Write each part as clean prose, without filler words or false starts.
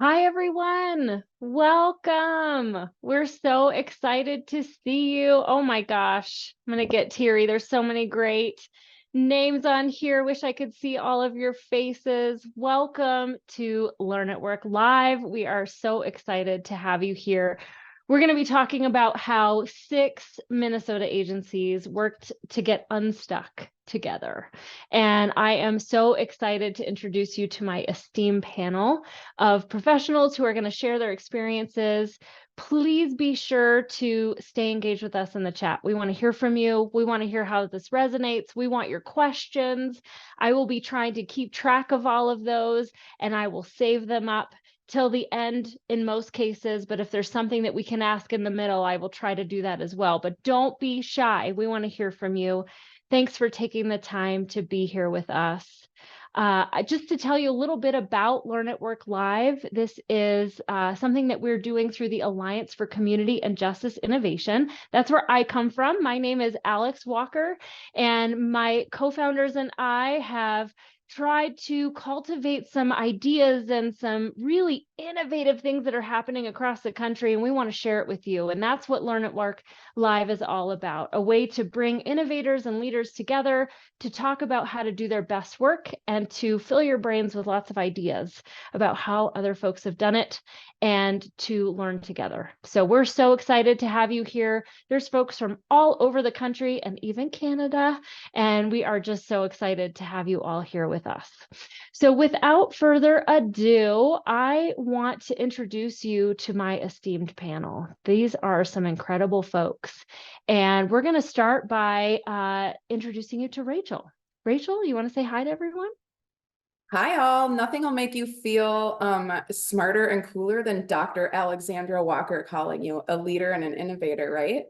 Hi, everyone. Welcome. We're so excited to see you. Oh my gosh, I'm going to get teary. There's so many great names on here. Wish I could see all of your faces. Welcome to Learn at Work Live. We are so excited to have you here. We're going to be talking about how 6 Minnesota agencies worked to get unstuck together. And I am so excited to introduce you to my esteemed panel of professionals who are going to share their experiences. Please be sure to stay engaged with us in the chat. We want to hear from you. We want to hear how this resonates. We want your questions. I will be trying to keep track of all of those, and I will save them up till the end in most cases. But if there's something that we can ask in the middle, I will try to do that as well. But don't be shy. We want to hear from you. Thanks for taking the time to be here with us. Just to tell you a little bit about Learn at Work Live, this is something that we're doing through the Alliance for Community and Justice Innovation. That's where I come from. My name is Alex Walker, and my co-founders and I have tried to cultivate some ideas and some really innovative things that are happening across the country, and we want to share it with you. And that's what Learn at Work Live is all about, a way to bring innovators and leaders together to talk about how to do their best work and to fill your brains with lots of ideas about how other folks have done it and to learn together. So we're so excited to have you here. There's folks from all over the country and even Canada, and we are just so excited to have you all here with us. So without further ado, I want to introduce you to my esteemed panel. These are some incredible folks, and we're going to start by introducing you to Rachel. Rachel, you want to say hi to everyone? Hi all, nothing will make you feel smarter and cooler than Dr. Alexandra Walker calling you a leader and an innovator, right?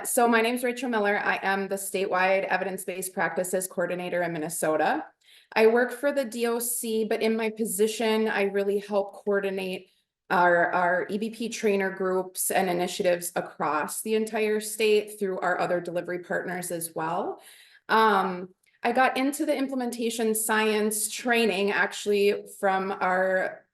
So my name is Rachel Miller. I am the statewide evidence-based practices coordinator in Minnesota. I work for the DOC, but in my position, I really help coordinate our EBP trainer groups and initiatives across the entire state through our other delivery partners as well. I got into the implementation science training actually from our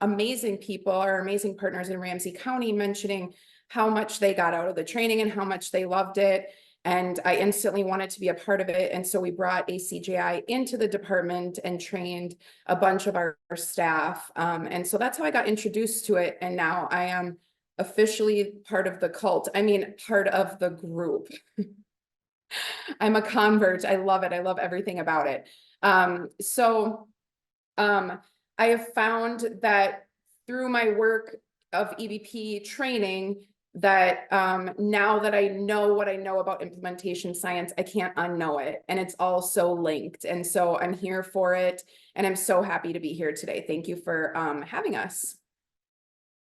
amazing people, our amazing partners in Ramsey County, mentioning how much they got out of the training and how much they loved it. And I instantly wanted to be a part of it. And so we brought ACJI into the department and trained a bunch of our staff. And so that's how I got introduced to it. And now I am officially part of the cult. I mean, part of the group. I'm a convert. I love it. I love everything about it. I have found that through my work of EBP training that now that I know what I know about implementation science, I can't unknow it. And it's all so linked. And so I'm here for it. And I'm so happy to be here today. Thank you for having us.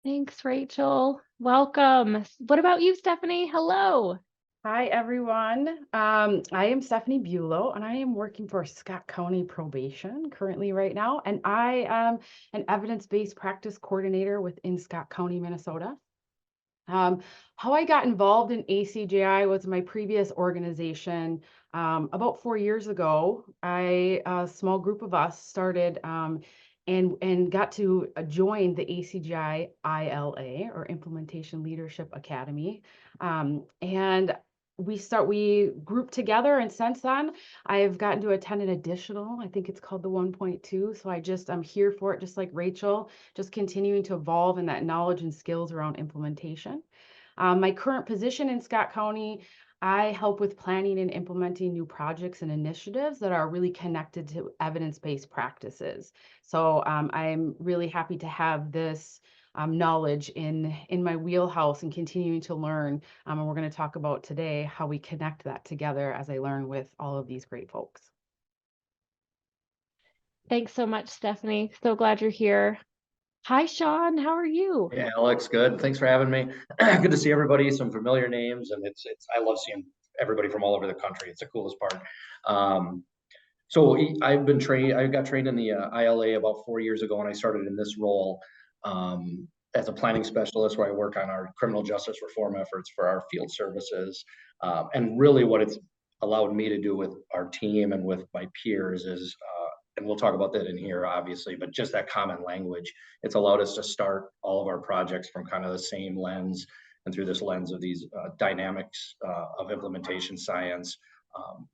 Thanks, Rachel. Welcome. What about you, Stephanie? Hello. Hi, everyone. I am Stephanie Buelow, and I am working for Scott County Probation currently right now. And I am an evidence-based practice coordinator within Scott County, Minnesota. How I got involved in ACJI was my previous organization. About 4 years ago, a small group of us started and got to join the ACJI ILA, or Implementation Leadership Academy. And we grouped together, and since then I've gotten to attend an additional, I think it's called the 1.2. So I'm here for it, just like Rachel, just continuing to evolve in that knowledge and skills around implementation. My current position in Scott County, I help with planning and implementing new projects and initiatives that are really connected to evidence-based practices. So I'm really happy to have this knowledge in my wheelhouse and continuing to learn. And we're going to talk about today how we connect that together as I learn with all of these great folks. Thanks so much, Stephanie. So glad you're here. Hi, Shawn. How are you? Yeah, Alex, good. Thanks for having me. Good to see everybody, some familiar names, and I love seeing everybody from all over the country. It's the coolest part. So I got trained in the ILA about 4 years ago, and I started in this role as a planning specialist, where I work on our criminal justice reform efforts for our field services. And really what it's allowed me to do with our team and with my peers is and we'll talk about that in here, obviously, but just that common language, it's allowed us to start all of our projects from kind of the same lens and through this lens of these dynamics of implementation science.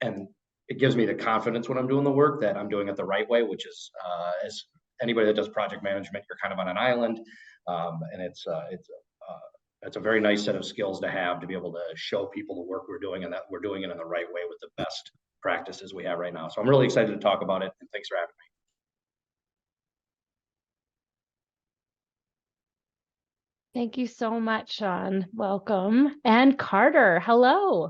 And it gives me the confidence when I'm doing the work that I'm doing it the right way, which is, as anybody that does project management, you're kind of on an island. And it's a very nice set of skills to have, to be able to show people the work we're doing and that we're doing it in the right way with the best practices we have right now. So I'm really excited to talk about it, and thanks for having me. Thank you so much, Shawn. Welcome. And Carter, hello.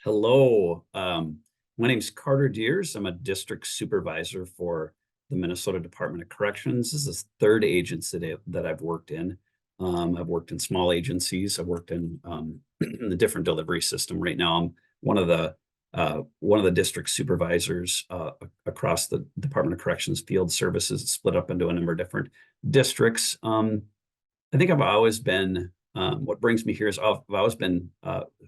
Hello. My name is Carter Diers. I'm a district supervisor for the Minnesota Department of Corrections. This is the third agency that I've worked in. I've worked in small agencies. I've worked in the different delivery system. Right now, I'm one of the district supervisors across the Department of Corrections field services, split up into a number of different districts. I think I've always been, what brings me here is I've always been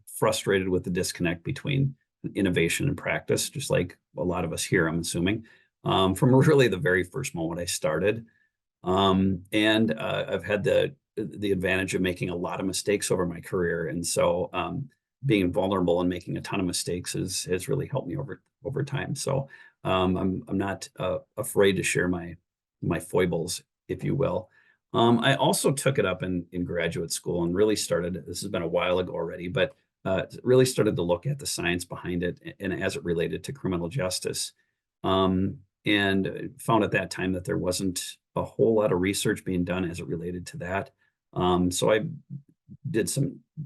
frustrated with the disconnect between innovation and practice, just like a lot of us here, I'm assuming, from really the very first moment I started. And I've had the advantage of making a lot of mistakes over my career. And so being vulnerable and making a ton of mistakes has really helped me over time. So I'm not afraid to share my foibles, if you will. I also took it up in graduate school and really started, this has been a while ago already, but really started to look at the science behind it and as it related to criminal justice. And found at that time that there wasn't a whole lot of research being done as it related to that. So I did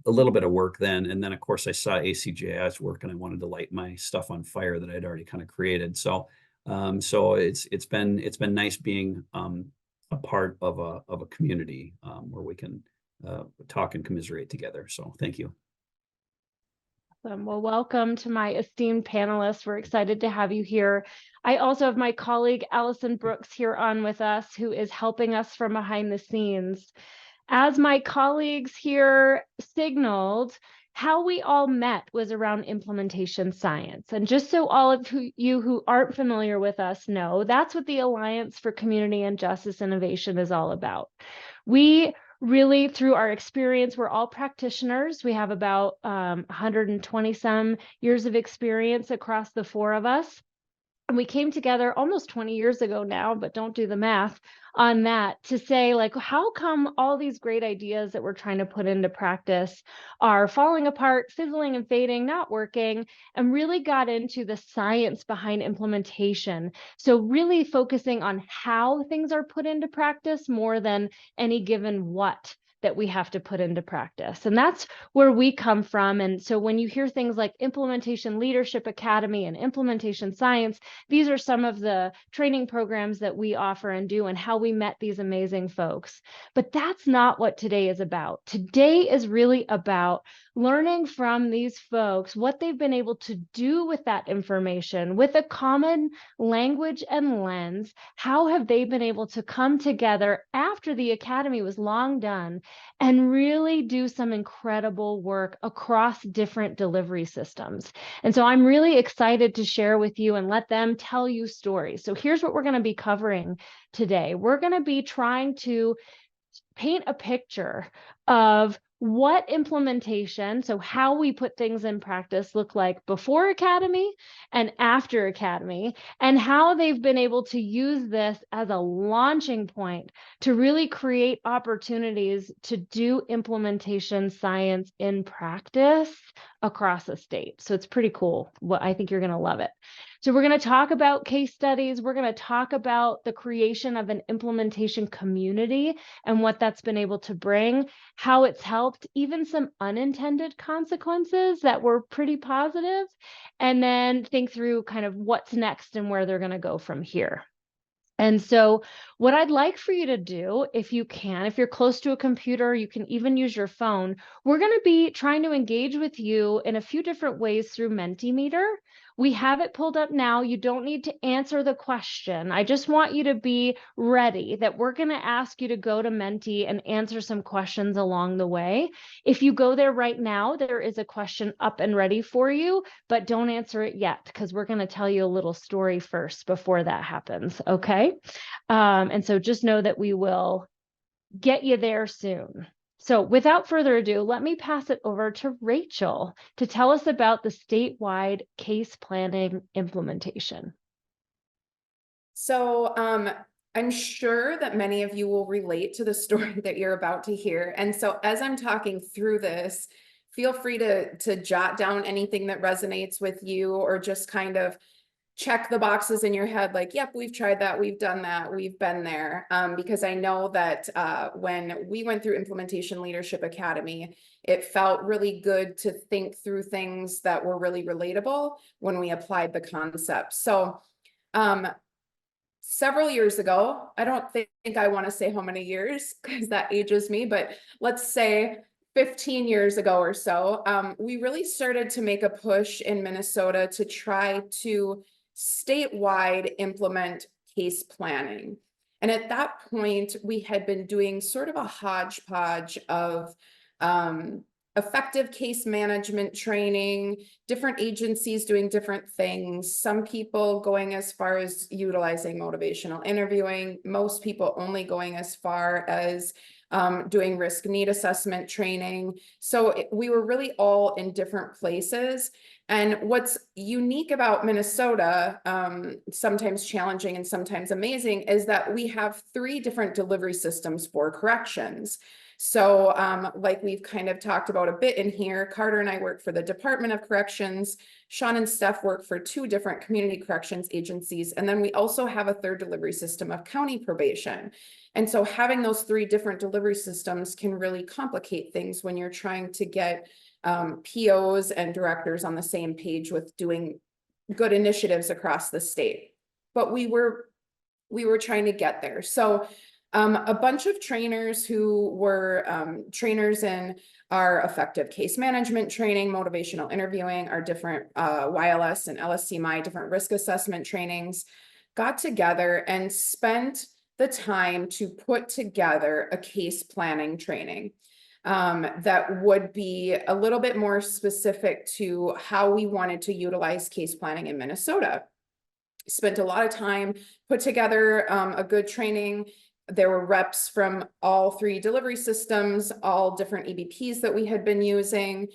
a little bit of work then. And then of course I saw ACJI's work and I wanted to light my stuff on fire that I'd already kind of created. So it's been nice being a part of a community where we can talk and commiserate together. So thank you. Well, welcome to my esteemed panelists. We're excited to have you here. I also have my colleague Allison Brooks here on with us, who is helping us from behind the scenes. As my colleagues here signaled, how we all met was around implementation science. And just so all of you who aren't familiar with us know, that's what the Alliance for Community and Justice Innovation is all about. We really, through our experience, we're all practitioners. We have about 120 some years of experience across the four of us. And we came together almost 20 years ago now, but don't do the math on that, to say, like, how come all these great ideas that we're trying to put into practice are falling apart, fizzling and fading, not working, and really got into the science behind implementation. So really focusing on how things are put into practice more than any given what that we have to put into practice. And that's where we come from. And so when you hear things like Implementation Leadership Academy and Implementation Science, these are some of the training programs that we offer and do and how we met these amazing folks. But that's not what today is about. Today is really about learning from these folks what they've been able to do with that information, with a common language and lens. How have they been able to come together after the academy was long done and really do some incredible work across different delivery systems? And so I'm really excited to share with you and let them tell you stories. So here's what we're going to be covering today. We're going to be trying to paint a picture of what implementation, so how we put things in practice, look like before Academy and after Academy, and how they've been able to use this as a launching point to really create opportunities to do implementation science in practice across the state. So it's pretty cool. Well, I think you're going to love it. So we're going to talk about case studies. We're going to talk about the creation of an implementation community and what that's been able to bring, how it's helped, even some unintended consequences that were pretty positive, and then think through kind of what's next and where they're going to go from here. And so what I'd like for you to do, if you can, if you're close to a computer, you can even use your phone. We're going to be trying to engage with you in a few different ways through Mentimeter. We have it pulled up now. You don't need to answer the question. I just want you to be ready that we're going to ask you to go to Menti and answer some questions along the way. If you go there right now, there is a question up and ready for you, but don't answer it yet because we're going to tell you a little story first before that happens. Okay. And so just know that we will get you there soon. So without further ado, let me pass it over to Rachel to tell us about the statewide case planning implementation. So I'm sure that many of you will relate to the story that you're about to hear. And so as I'm talking through this, feel free to jot down anything that resonates with you, or just kind of check the boxes in your head, like, yep, we've tried that, we've done that, we've been there. Because I know that when we went through Implementation Leadership Academy, it felt really good to think through things that were really relatable when we applied the concept. So several years ago, I don't think I want to say how many years because that ages me, but let's say 15 years ago or so, we really started to make a push in Minnesota to try to statewide implement case planning. And at that point, we had been doing sort of a hodgepodge of effective case management training, different agencies doing different things, some people going as far as utilizing motivational interviewing, most people only going as far as doing risk need assessment training. So we were really all in different places. And what's unique about Minnesota, sometimes challenging and sometimes amazing, is that we have 3 different delivery systems for corrections. So like we've kind of talked about a bit in here, Carter and I work for the Department of Corrections. Shawn and Steph work for 2 different community corrections agencies. And then we also have a 3rd delivery system of county probation. And so having those 3 different delivery systems can really complicate things when you're trying to get POs and directors on the same page with doing good initiatives across the state. But we were trying to get there. So a bunch of trainers who were trainers in our effective case management training, motivational interviewing, our different YLS and LSCMI, different risk assessment trainings, got together and spent the time to put together a case planning training that would be a little bit more specific to how we wanted to utilize case planning in Minnesota. Spent a lot of time, put together a good training. There were reps from all 3 delivery systems, all different EBPs that we had been using,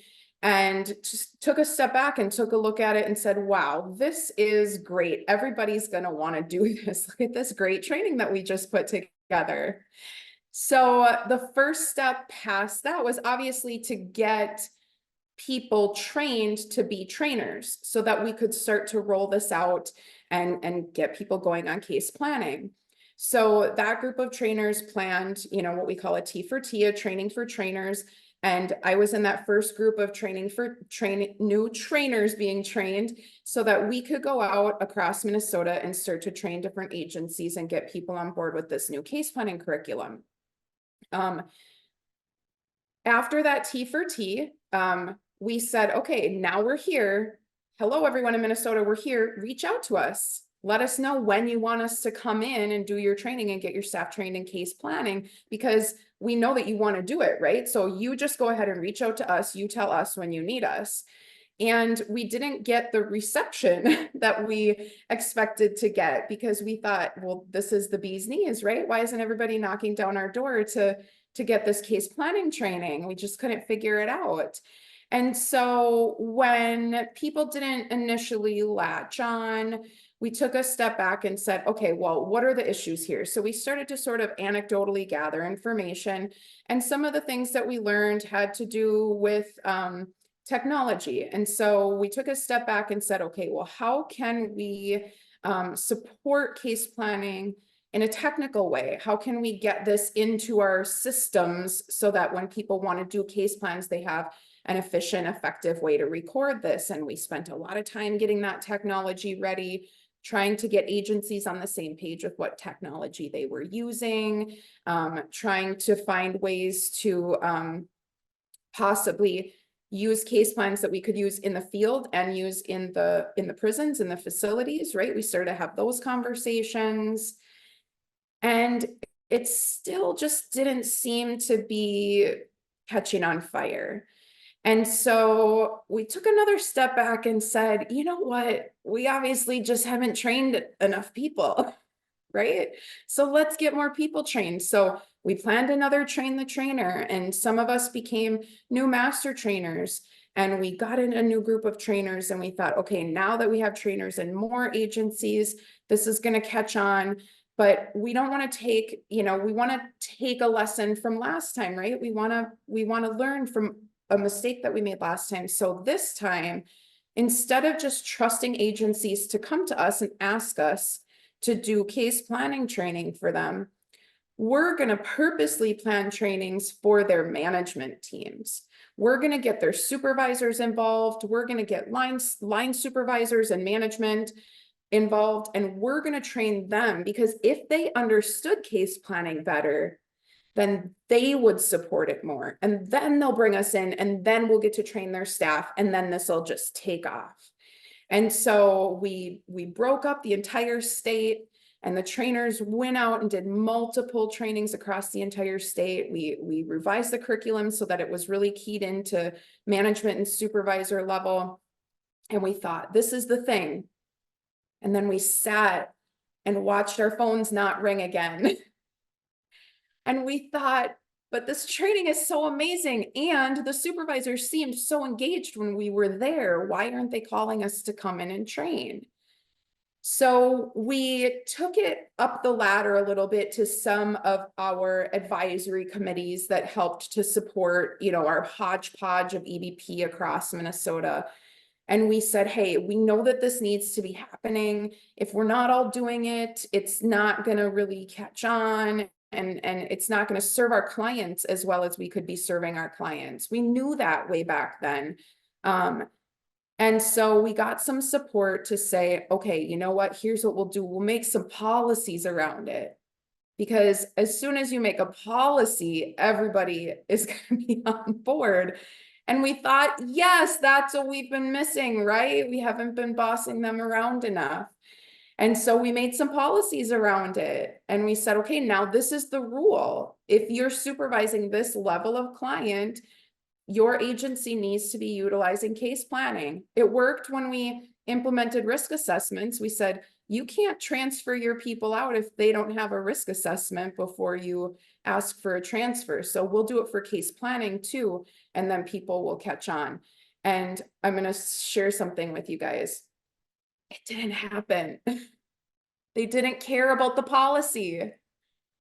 and just took a step back and took a look at it and said, wow, this is great. Everybody's going to want to do this. Look at this great training that we just put together. So the first step past that was obviously to get people trained to be trainers so that we could start to roll this out and get people going on case planning. So that group of trainers planned, what we call a T for T, a training for trainers. And I was in that first group of new trainers being trained so that we could go out across Minnesota and start to train different agencies and get people on board with this new case planning curriculum. After that T for T, we said, okay, now we're here. Hello, everyone in Minnesota, we're here. Reach out to us. Let us know when you want us to come in and do your training and get your staff trained in case planning, because we know that you want to do it, right? So you just go ahead and reach out to us. You tell us when you need us. And we didn't get the reception that we expected to get because we thought, well, this is the bee's knees, right? Why isn't everybody knocking down our door to get this case planning training? We just couldn't figure it out. And so when people didn't initially latch on, we took a step back and said, okay, well, what are the issues here? So we started to sort of anecdotally gather information. And some of the things that we learned had to do with technology. And so we took a step back and said, okay, well, how can we support case planning in a technical way? How can we get this into our systems so that when people want to do case plans, they have an efficient, effective way to record this? And we spent a lot of time getting that technology ready, trying to get agencies on the same page with what technology they were using, trying to find ways to possibly use case plans that we could use in the field and use in the prisons, in the facilities, right? We started to have those conversations, and it still just didn't seem to be catching on fire. And so we took another step back and said, you know what? We obviously just haven't trained enough people, right? So let's get more people trained. So we planned another train the trainer, and some of us became new master trainers, and we got in a new group of trainers, and we thought, okay, now that we have trainers in more agencies, this is going to catch on. But we don't want to take, we want to take a lesson from last time, right? We want to learn from a mistake that we made last time. So this time, instead of just trusting agencies to come to us and ask us to do case planning training for them, we're going to purposely plan trainings for their management teams. We're going to get their supervisors involved. We're going to get line supervisors and management involved, and we're going to train them, because if they understood case planning better, then they would support it more, and then they'll bring us in, and then we'll get to train their staff, and then this will just take off. And so we broke up the entire state, and the trainers went out and did multiple trainings across the entire state. We revised the curriculum so that it was really keyed into management and supervisor level. And we thought, this is the thing. And then we sat and watched our phones not ring again. And we thought, but this training is so amazing, and the supervisors seemed so engaged when we were there. Why aren't they calling us to come in and train? So we took it up the ladder a little bit to some of our advisory committees that helped to support, our hodgepodge of EBP across Minnesota. And we said, hey, we know that this needs to be happening. If we're not all doing it, it's not going to really catch on. And it's not going to serve our clients as well as we could be serving our clients. We knew that way back then. And so we got some support to say, okay, you know what, here's what we'll do. We'll make some policies around it. Because as soon as you make a policy, everybody is going to be on board. And we thought, yes, that's what we've been missing, right? We haven't been bossing them around enough. And so we made some policies around it, and we said, okay, now this is the rule. If you're supervising this level of client, your agency needs to be utilizing case planning. It worked when we implemented risk assessments. We said, you can't transfer your people out if they don't have a risk assessment before you ask for a transfer. So we'll do it for case planning too, and then people will catch on. And I'm going to share something with you guys. It didn't happen. They didn't care about the policy.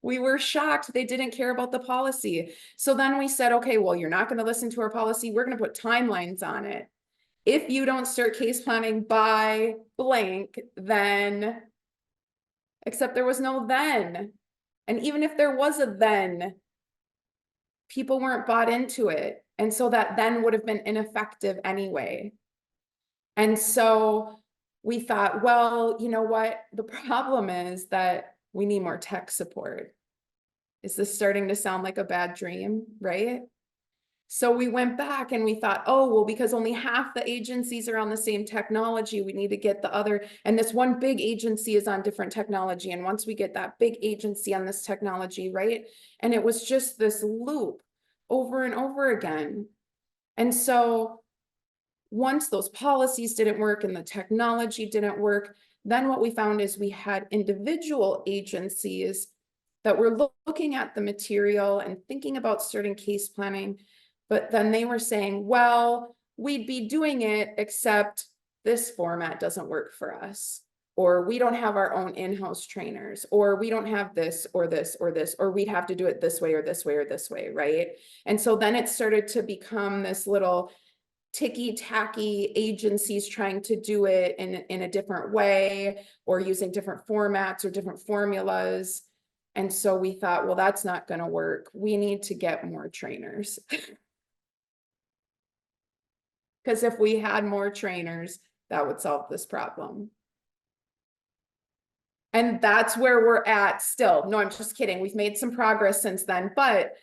We were shocked they didn't care about the policy. So then we said, okay, well, you're not going to listen to our policy. We're going to put timelines on it. If you don't start case planning by blank, then, except there was no then. And even if there was a then, people weren't bought into it. And so that then would have been ineffective anyway. And so we thought, well, you know what? The problem is that we need more tech support. Is this starting to sound like a bad dream, right? So we went back and we thought, oh, well, because only half the agencies are on the same technology, we need to get the other, and this one big agency is on different technology. And once we get that big agency on this technology, right? And it was just this loop over and over again. And so once those policies didn't work and the technology didn't work, then what we found is we had individual agencies that were looking at the material and thinking about starting case planning, but then they were saying, well, we'd be doing it, except this format doesn't work for us, or we don't have our own in-house trainers, or we don't have this, or this, or this, or we'd have to do it this way, or this way, or this way, right? And so then it started to become this little ticky-tacky agencies trying to do it in a different way, or using different formats or different formulas. And so we thought, well, that's not going to work. We need to get more trainers. Because if we had more trainers, that would solve this problem. And that's where we're at still. No, I'm just kidding. We've made some progress since then, but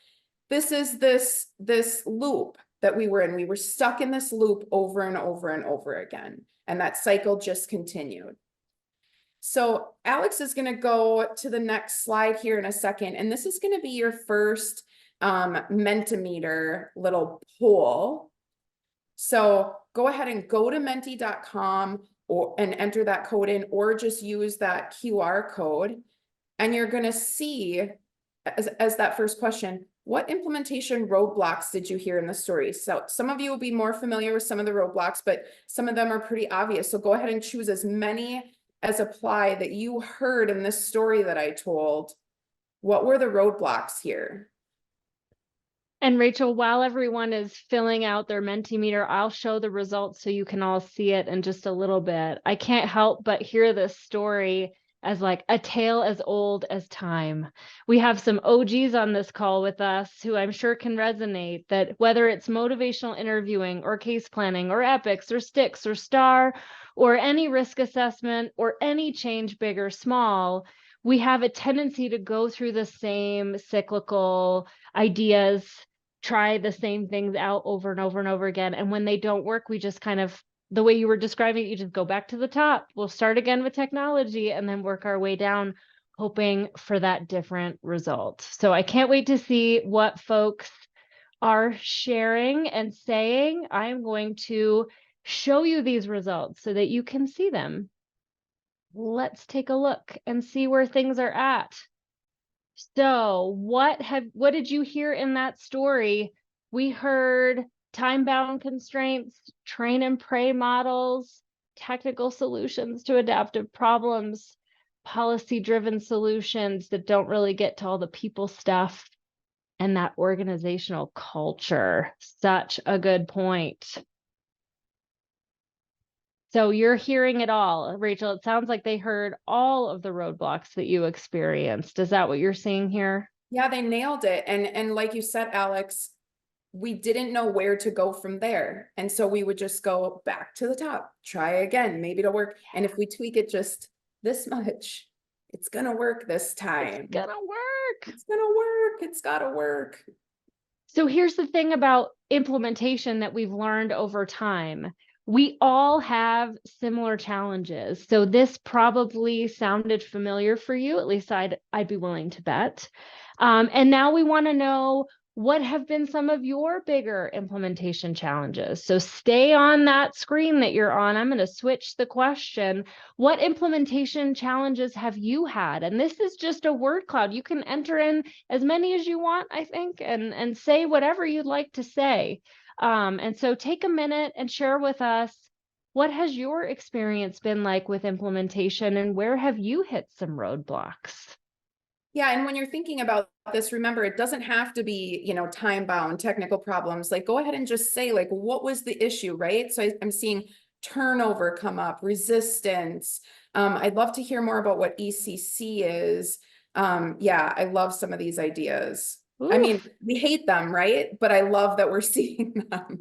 this is this loop. that we were in. We were stuck in this loop over and over and over again. And that cycle just continued. So Alex is going to go to the next slide here in a second. And this is going to be your first Mentimeter little poll. So go ahead and go to menti.com and enter that code in, or just use that QR code. And you're going to see as that first question, what implementation roadblocks did you hear in the story? So some of you will be more familiar with some of the roadblocks, but some of them are pretty obvious. So go ahead and choose as many as apply that you heard in this story that I told. What were the roadblocks here? And Rachel, while everyone is filling out their Mentimeter, I'll show the results so you can all see it in just a little bit. I can't help but hear this story as like a tale as old as time. We have some OGs on this call with us who I'm sure can resonate that whether it's motivational interviewing or case planning or epics or sticks or STAR or any risk assessment or any change big or small, we have a tendency to go through the same cyclical ideas, try the same things out over and over and over again. And when they don't work, we just kind of, the way you were describing it, you just go back to the top. We'll start again with technology and then work our way down, hoping for that different result. So I can't wait to see what folks are sharing and saying. I'm going to show you these results so that you can see them. Let's take a look and see where things are at. So what did you hear in that story? We heard time-bound constraints, train and pray models, technical solutions to adaptive problems, policy-driven solutions that don't really get to all the people stuff, and that organizational culture. Such a good point. So you're hearing it all, Rachel. It sounds like they heard all of the roadblocks that you experienced. Is that what you're seeing here? Yeah, they nailed it. And like you said, Alex, we didn't know where to go from there. And so we would just go back to the top, try again, maybe it'll work. And if we tweak it just this much, it's going to work this time. It's gonna work. It's going to work. It's got to work. So here's the thing about implementation that we've learned over time. We all have similar challenges. So this probably sounded familiar for you, at least I'd be willing to bet. And now we want to know, what have been some of your bigger implementation challenges? So stay on that screen that you're on. I'm going to switch the question. What implementation challenges have you had? And this is just a word cloud. You can enter in as many as you want, I think, and say whatever you'd like to say. And so take a minute and share with us, what has your experience been like with implementation, and where have you hit some roadblocks? Yeah, and when you're thinking about this, remember, it doesn't have to be, you know, time-bound technical problems. Like, go ahead and just say, like, what was the issue, right? So I'm seeing turnover come up, resistance. I'd love to hear more about what ECC is. Yeah, I love some of these ideas. Oof. I mean, we hate them, right? But I love that we're seeing them.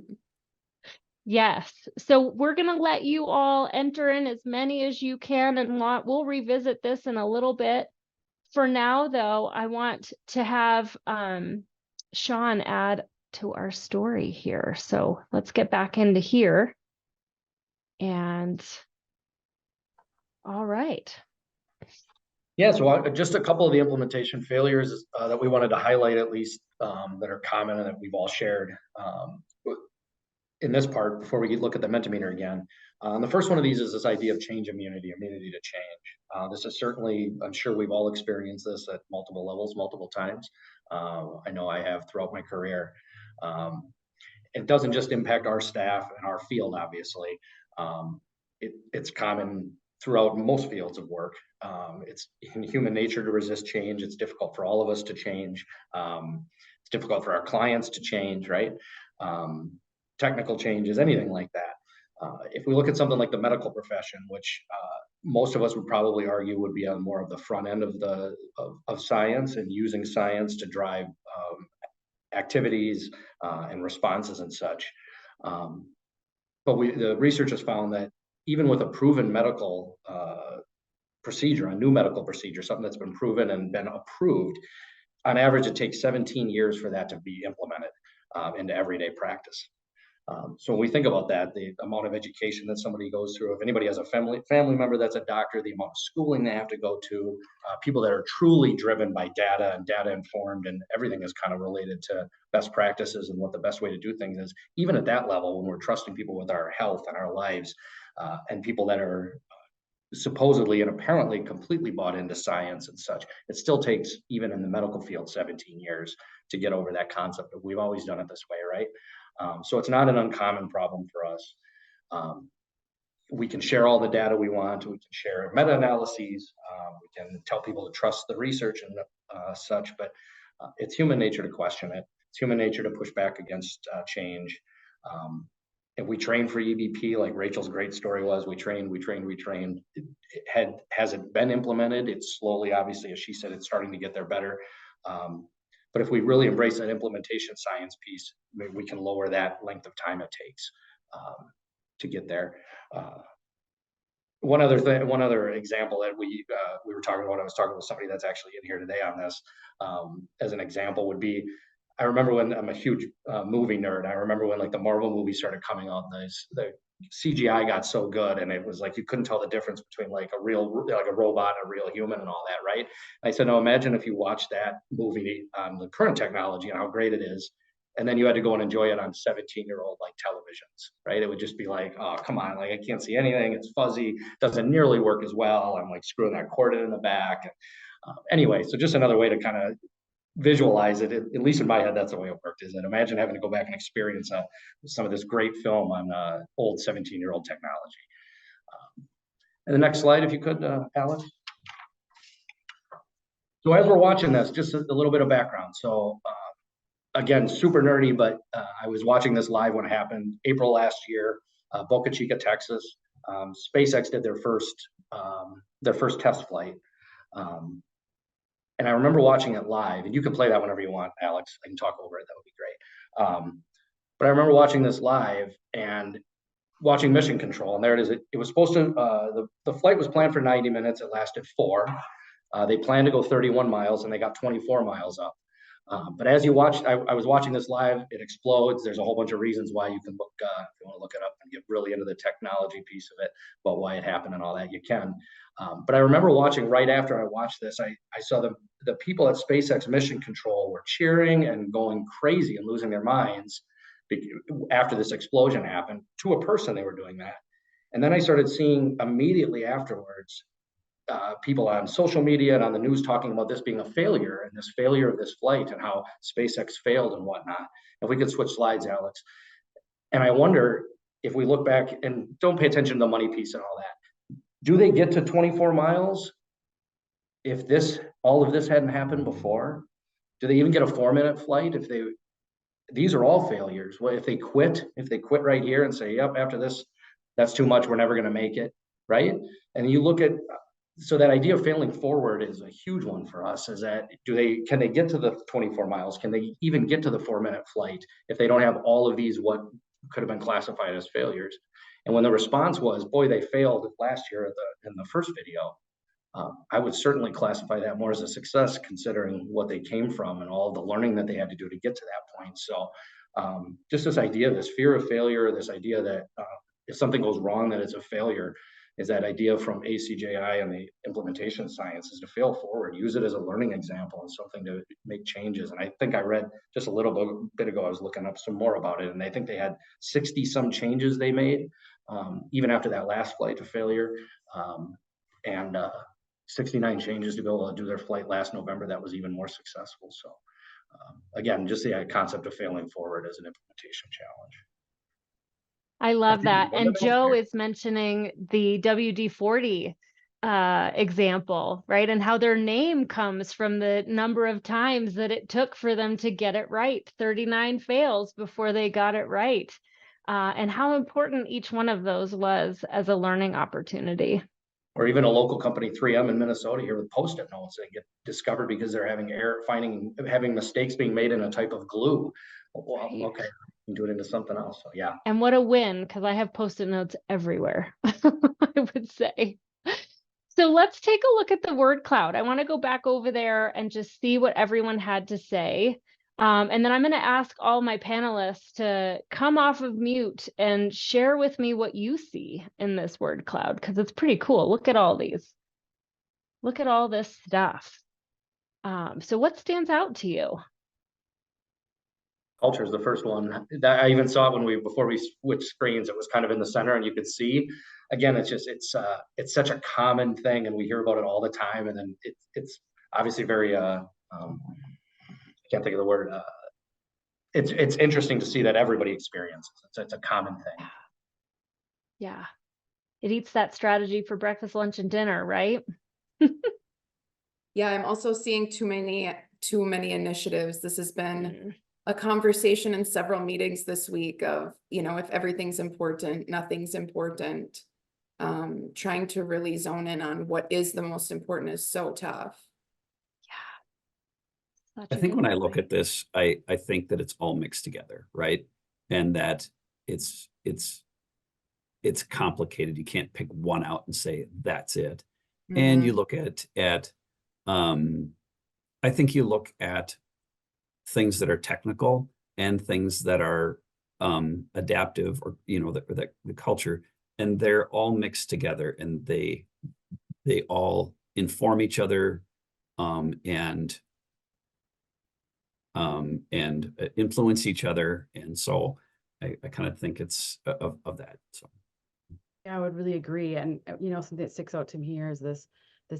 Yes. So we're going to let you all enter in as many as you can, and we'll revisit this in a little bit. For now, though, I want to have Shawn add to our story here. So let's get back into here. And all right. Yeah, so just a couple of the implementation failures that we wanted to highlight, at least that are common and that we've all shared in this part before we look at the Mentimeter again. The first one of these is this idea of change immunity to change. This is certainly, I'm sure we've all experienced this at multiple levels, multiple times. I know I have throughout my career. It doesn't just impact our staff and our field, obviously. It's common throughout most fields of work. It's in human nature to resist change. It's difficult for all of us to change. It's difficult for our clients to change, right? Technical changes, anything like that. If we look at something like the medical profession, which most of us would probably argue would be on more of the front end of science and using science to drive activities and responses and such. But the research has found that even with a proven medical procedure, a new medical procedure, something that's been proven and been approved, on average, it takes 17 years for that to be implemented. into everyday practice. So when we think about that, the amount of education that somebody goes through, if anybody has a family member that's a doctor, the amount of schooling they have to go to, people that are truly driven by data and data informed, and everything is kind of related to best practices and what the best way to do things is. Even at that level, when we're trusting people with our health and our lives, and people that are supposedly and apparently completely bought into science and such, it still takes, even in the medical field, 17 years to get over that concept of we've always done it this way, right? So it's not an uncommon problem for us. We can share all the data we want. We can share meta-analyses. We can tell people to trust the research and such, but it's human nature to question it. It's human nature to push back against change. If we train for EBP, like Rachel's great story was, we trained. Has it been implemented? It's slowly, obviously, as she said, it's starting to get there better. But if we really embrace that implementation science piece, we can lower that length of time it takes to get there. One other example that we were talking about, I was talking with somebody that's actually in here today on this, as an example would be, I remember when, I'm a huge movie nerd. I remember when like the Marvel movies started coming out, the CGI got so good, and it was like you couldn't tell the difference between like a robot and a real human and all that, right? And I said, no, imagine if you watch that movie on the current technology and how great it is, and then you had to go and enjoy it on 17-year-old like televisions, right? It would just be like, oh, come on, like I can't see anything, it's fuzzy, doesn't nearly work as well. I'm like screwing that cord in the back. Anyway, so just another way to kind of visualize it, at least in my head, that's the way it worked. Is that imagine having to go back and experience some of this great film on old 17-year-old technology. And the next slide, if you could, Alex. So as we're watching this, just a little bit of background. So again, super nerdy, but I was watching this live when it happened, April last year, Boca Chica, Texas. SpaceX did their first test flight. And I remember watching it live, and you can play that whenever you want, Alex. I can talk over it, that would be great. But I remember watching this live and watching mission control, and there it is. It was supposed to, the flight was planned for 90 minutes. It lasted 4. They planned to go 31 miles, and they got 24 miles up. But as you watch, I was watching this live, it explodes. There's a whole bunch of reasons why you can look, if you want to look it up and get really into the technology piece of it, about why it happened and all that, you can. But I remember watching right after I watched this, I saw the people at SpaceX Mission Control were cheering and going crazy and losing their minds after this explosion happened. To a person, they were doing that. And then I started seeing immediately afterwards, people on social media and on the news talking about this being a failure, and this failure of this flight and how SpaceX failed and whatnot. If we could switch slides, Alex. And I wonder if we look back, and don't pay attention to the money piece and all that, do they get to 24 miles if all of this hadn't happened before? Do they even get a 4-minute flight if these are all failures? Well, if they quit right here and say, yep, after this, that's too much, we're never going to make it, right? And you look at, so that idea of failing forward is a huge one for us, is that can they get to the 24 miles? Can they even get to the 4-minute flight if they don't have all of these, what could have been classified as failures? And when the response was, boy, they failed last year in the first video, I would certainly classify that more as a success, considering what they came from and all the learning that they had to do to get to that point. So just this idea, this fear of failure, this idea that if something goes wrong, that it's a failure, is that idea from ACJI and the implementation science, is to fail forward, use it as a learning example and something to make changes. And I think I read just a little bit ago, I was looking up some more about it, and I think they had 60 some changes they made, even after that last flight to failure, and 69 changes to go do their flight last November. That was even more successful. So again, just the concept of failing forward as an implementation challenge. I love that. And Joe is mentioning the WD-40 example, right? And how their name comes from the number of times that it took for them to get it right. 39 fails before they got it right. And how important each one of those was as a learning opportunity. Or even a local company, 3M in Minnesota here, with Post-it notes that get discovered because they're having mistakes being made in a type of glue. Well, right. Okay, you can do it into something else. So yeah. And what a win, because I have Post-it notes everywhere, I would say. So let's take a look at the word cloud. I want to go back over there and just see what everyone had to say. And then I'm going to ask all my panelists to come off of mute and share with me what you see in this word cloud, because it's pretty cool. Look at all these. Look at all this stuff. So what stands out to you? Culture is the first one that I even saw it before we switched screens. It was kind of in the center, and you could see. Again, it's such a common thing, and we hear about it all the time. And then it's obviously very I can't think of the word. It's interesting to see that everybody experiences. It's a common thing. Yeah, it eats that strategy for breakfast, lunch, and dinner, right? Yeah, I'm also seeing too many initiatives. This has been a conversation in several meetings this week of, if everything's important, nothing's important. Trying to really zone in on what is the most important is so tough. Yeah. I think when I look at this, I think that it's all mixed together, right? And that it's complicated. You can't pick one out and say that's it. And you look at I think you look at things that are technical and things that are adaptive, or the culture, and they're all mixed together, and they all inform each other and influence each other. And so I kind of think it's of that. So Yeah, I would really agree. And something that sticks out to me here is this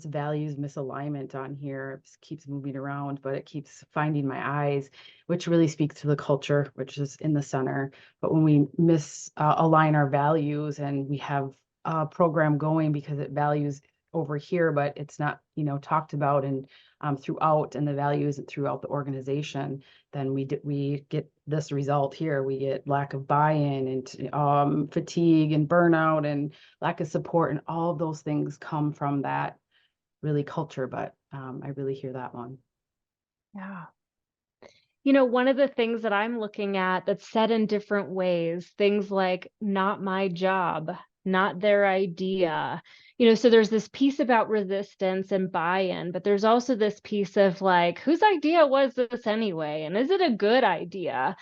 values misalignment on here. It keeps moving around, but it keeps finding my eyes, which really speaks to the culture, which is in the center. But when we misalign our values, and we have a program going because it values over here, but it's not, talked about and throughout, and the values throughout the organization, then we get this result here. We get lack of buy-in and fatigue and burnout and lack of support, and all of those things come from that really culture. But I really hear that one. Yeah. One of the things that I'm looking at that's said in different ways, things like not my job, not their idea, so there's this piece about resistance and buy-in, but there's also this piece of like, whose idea was this anyway? And is it a good idea?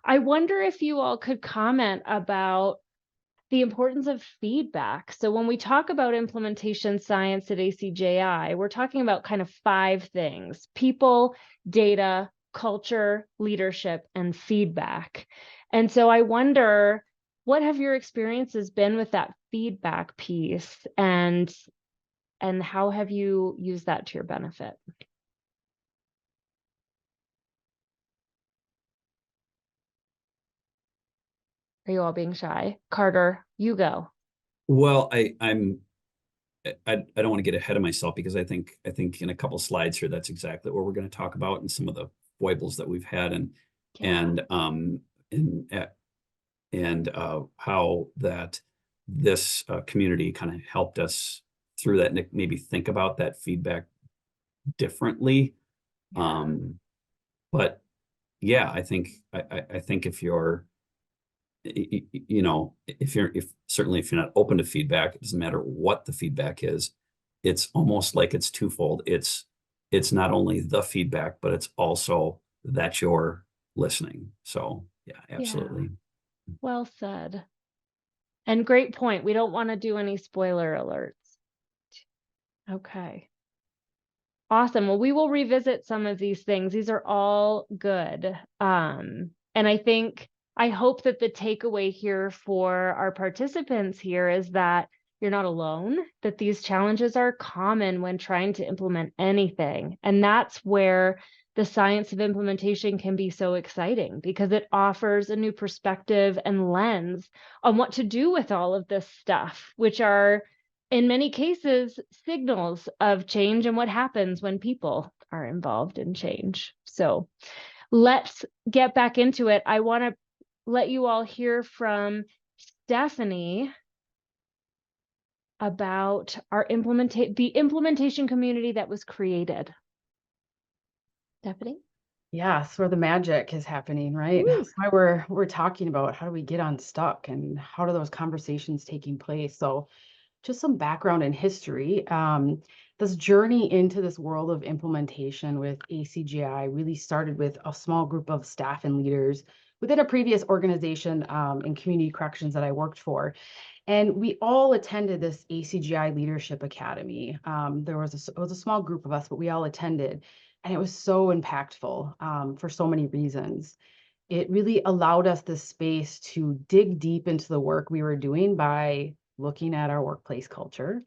I wonder if you all could comment about the importance of feedback. So when we talk about implementation science at ACJI, we're talking about kind of 5 things: people, data, culture, leadership, and feedback. And so I wonder, what have your experiences been with that feedback piece, and how have you used that to your benefit? Are you all being shy? Carter, you go. well, I don't want to get ahead of myself, because I think in a couple slides here, that's exactly what we're going to talk about, and some of the foibles that we've had, and how that this community kind of helped us through that, and maybe think about that feedback differently. But yeah, I think if you're certainly if you're not open to feedback, it doesn't matter what the feedback is. It's almost like it's twofold. It's not only the feedback, but it's also that you're listening. So yeah, absolutely. Yeah. Well said. And great point. We don't want to do any spoiler alerts. Okay. Awesome. Well, we will revisit some of these things. These are all good. And I hope that the takeaway here for our participants here is that you're not alone, that these challenges are common when trying to implement anything. And that's where the science of implementation can be so exciting, because it offers a new perspective and lens on what to do with all of this stuff, which are in many cases signals of change and what happens when people are involved in change. So let's get back into it. I want to let you all hear from Stephanie about the implementation community that was created. Stephanie? Yes, where the magic is happening, right? Woo. That's why we're talking about how do we get unstuck, and how do those conversations taking place. So just some background and history. This journey into this world of implementation with ACJI really started with a small group of staff and leaders within a previous organization in community corrections that I worked for. And we all attended this ACJI Leadership Academy. It was a small group of us, but we all attended. And it was so impactful for so many reasons. It really allowed us the space to dig deep into the work we were doing by looking at our workplace culture,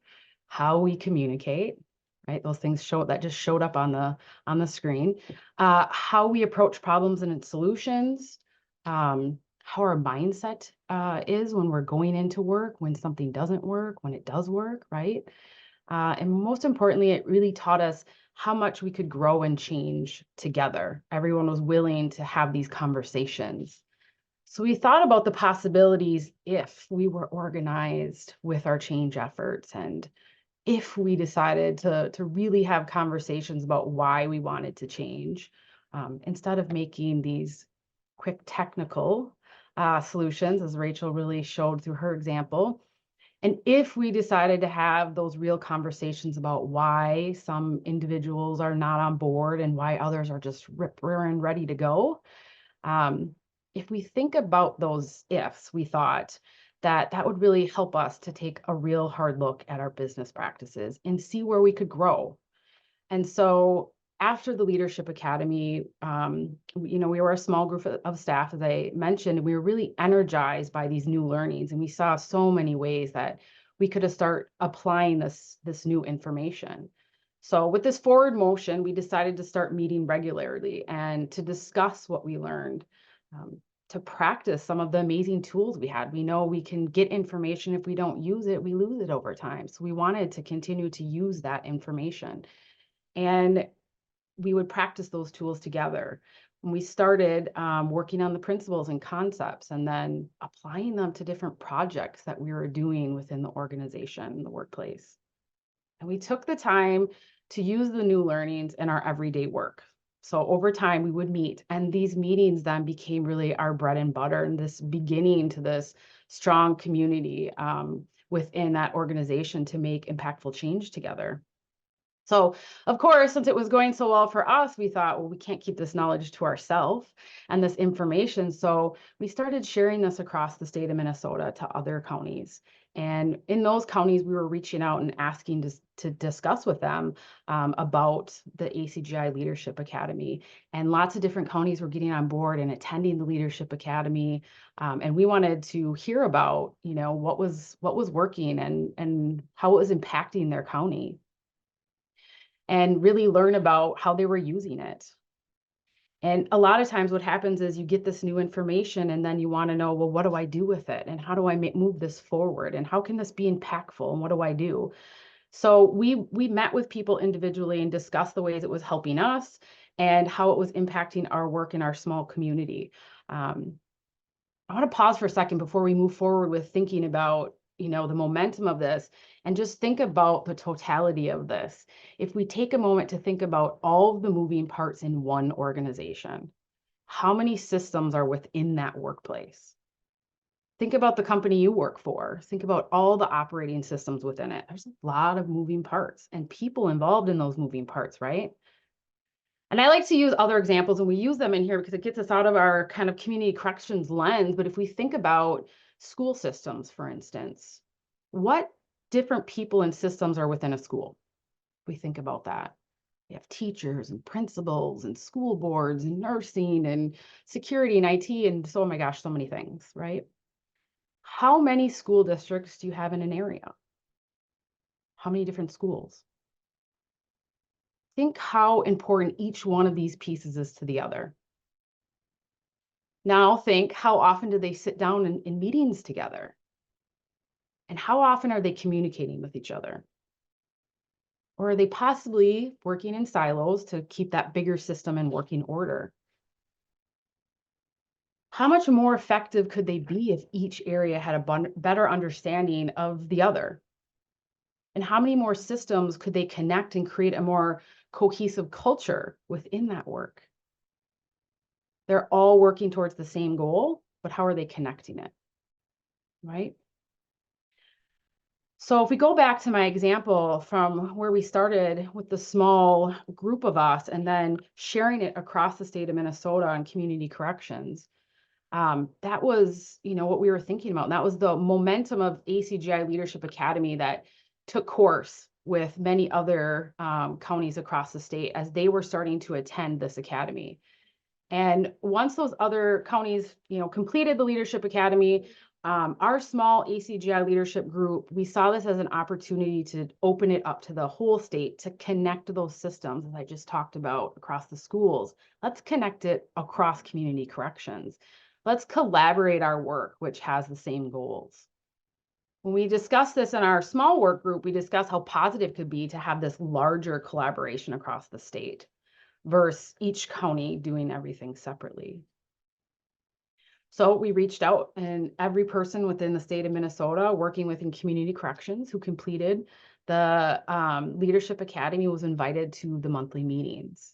how we communicate, right? Those things that just showed up on the screen, how we approach problems and its solutions, how our mindset is when we're going into work, when something doesn't work, when it does work, right? And most importantly, it really taught us how much we could grow and change together. Everyone was willing to have these conversations. So we thought about the possibilities if we were organized with our change efforts, and if we decided to really have conversations about why we wanted to change, instead of making these quick technical solutions, as Rachel really showed through her example. And if we decided to have those real conversations about why some individuals are not on board and why others are just rip-roaring ready to go, if we think about those ifs, we thought that would really help us to take a real hard look at our business practices and see where we could grow. And so after the Leadership Academy, we were a small group of staff, as I mentioned, and we were really energized by these new learnings. And we saw so many ways that we could start applying this new information. So with this forward motion, we decided to start meeting regularly and to discuss what we learned, to practice some of the amazing tools we had. We know we can get information. If we don't use it, we lose it over time. So we wanted to continue to use that information. And we would practice those tools together. And we started working on the principles and concepts and then applying them to different projects that we were doing within the organization, the workplace. And we took the time to use the new learnings in our everyday work. So over time we would meet, and these meetings then became really our bread and butter, and this beginning to this strong community within that organization to make impactful change together. So, of course, since it was going so well for us, we thought, well, we can't keep this knowledge to ourselves and this information. So we started sharing this across the state of Minnesota to other counties. And in those counties, we were reaching out and asking to discuss with them about the ACJI Leadership Academy. And lots of different counties were getting on board and attending the Leadership Academy. And we wanted to hear about, what was working and how it was impacting their county, and really learn about how they were using it. And a lot of times what happens is you get this new information and then you want to know, well, what do I do with it? And how do I move this forward? And how can this be impactful? And what do I do? So we met with people individually and discussed the ways it was helping us and how it was impacting our work in our small community. I want to pause for a second before we move forward with thinking about the momentum of this, and just think about the totality of this. If we take a moment to think about all of the moving parts in one organization, how many systems are within that workplace? Think about the company you work for. Think about all the operating systems within it. There's a lot of moving parts and people involved in those moving parts, right? And I like to use other examples, and we use them in here because it gets us out of our kind of community corrections lens. But if we think about school systems, for instance, what different people and systems are within a school? We think about that. We have teachers and principals and school boards and nursing and security and IT and oh my gosh, so many things, right? How many school districts do you have in an area? How many different schools? Think how important each one of these pieces is to the other. Now think, how often do they sit down in meetings together? And how often are they communicating with each other? Or are they possibly working in silos to keep that bigger system in working order? How much more effective could they be if each area had a better understanding of the other? And how many more systems could they connect and create a more cohesive culture within that work? They're all working towards the same goal, but how are they connecting it? Right? So if we go back to my example from where we started with the small group of us and then sharing it across the state of Minnesota on community corrections, that was, what we were thinking about. And that was the momentum of ACJI Leadership Academy that took course with many other counties across the state as they were starting to attend this academy. And once those other counties, completed the Leadership Academy, our small ACJI leadership group, we saw this as an opportunity to open it up to the whole state, to connect those systems, as I just talked about, across the schools. Let's connect it across community corrections. Let's collaborate our work, which has the same goals. When we discuss this in our small work group, we discuss how positive it could be to have this larger collaboration across the state versus each county doing everything separately. So we reached out, and every person within the state of Minnesota working within community corrections who completed the Leadership Academy was invited to the monthly meetings.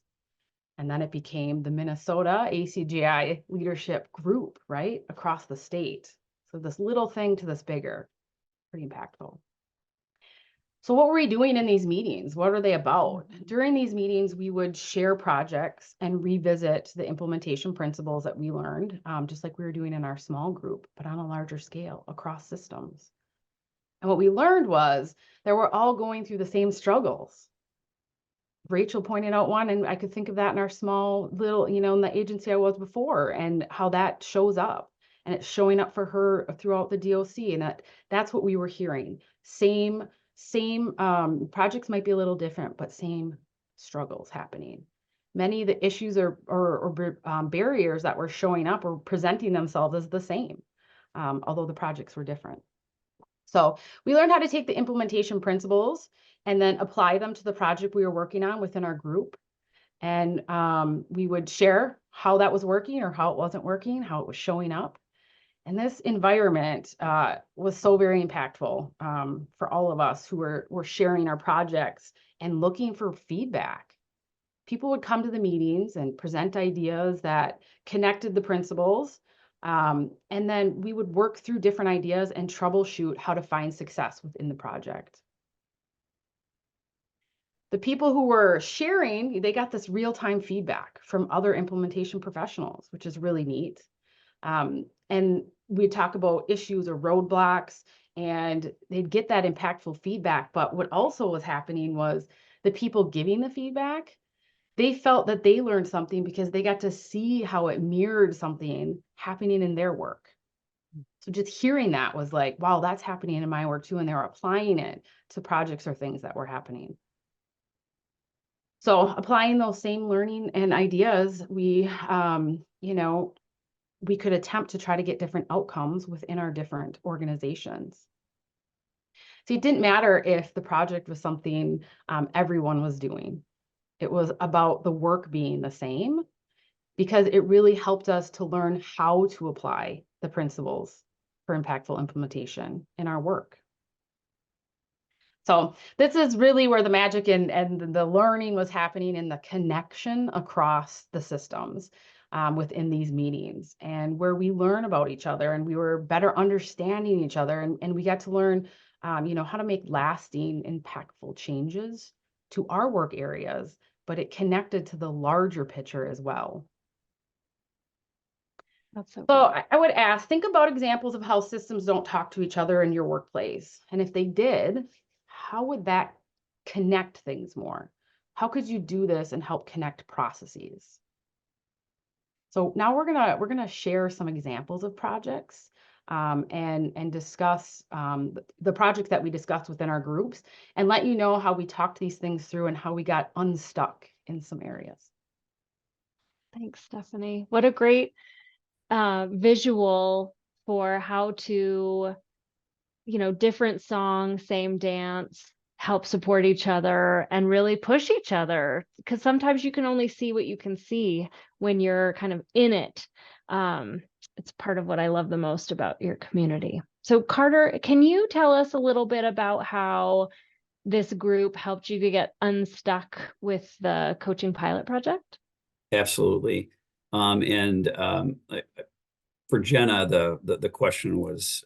And then it became the Minnesota ACJI Leadership Group, right, across the state. So this little thing to this bigger, pretty impactful. So what were we doing in these meetings? What are they about? During these meetings, we would share projects and revisit the implementation principles that we learned, just like we were doing in our small group, but on a larger scale across systems. And what we learned was that we're all going through the same struggles. Rachel pointed out one, and I could think of that in our small little, in the agency I was before, and how that shows up. And it's showing up for her throughout the DOC. And that's what we were hearing. Same projects might be a little different, but same struggles happening. Many of the issues or barriers that were showing up or presenting themselves as the same, although the projects were different. So we learned how to take the implementation principles and then apply them to the project we were working on within our group. And we would share how that was working or how it wasn't working, how it was showing up. And this environment was so very impactful for all of us who were sharing our projects and looking for feedback. People would come to the meetings and present ideas that connected the principles. And then we would work through different ideas and troubleshoot how to find success within the project. The people who were sharing, they got this real-time feedback from other implementation professionals, which is really neat. And we talk about issues or roadblocks, and they'd get that impactful feedback. But what also was happening was the people giving the feedback, they felt that they learned something because they got to see how it mirrored something happening in their work. So just hearing that was like, wow, that's happening in my work too. And they were applying it to projects or things that were happening. So applying those same learning and ideas, we could attempt to try to get different outcomes within our different organizations. So it didn't matter if the project was something everyone was doing. It was about the work being the same, because it really helped us to learn how to apply the principles for impactful implementation in our work. So this is really where the magic and the learning was happening, in the connection across the systems within these meetings, and where we learn about each other and we were better understanding each other, and we got to learn how to make lasting, impactful changes to our work areas, but it connected to the larger picture as well. That's so So I would ask, think about examples of how systems don't talk to each other in your workplace. And if they did, how would that connect things more? How could you do this and help connect processes? So now we're gonna share some examples of projects and discuss the projects that we discussed within our groups, and let you know how we talked these things through and how we got unstuck in some areas. Thanks, Stephanie. What a great visual for how to, different song, same dance, help support each other and really push each other. Because sometimes you can only see what you can see when you're kind of in it. It's part of what I love the most about your community. So Carter, can you tell us a little bit about how this group helped you to get unstuck with the coaching pilot project? Absolutely. For Jenna, the question was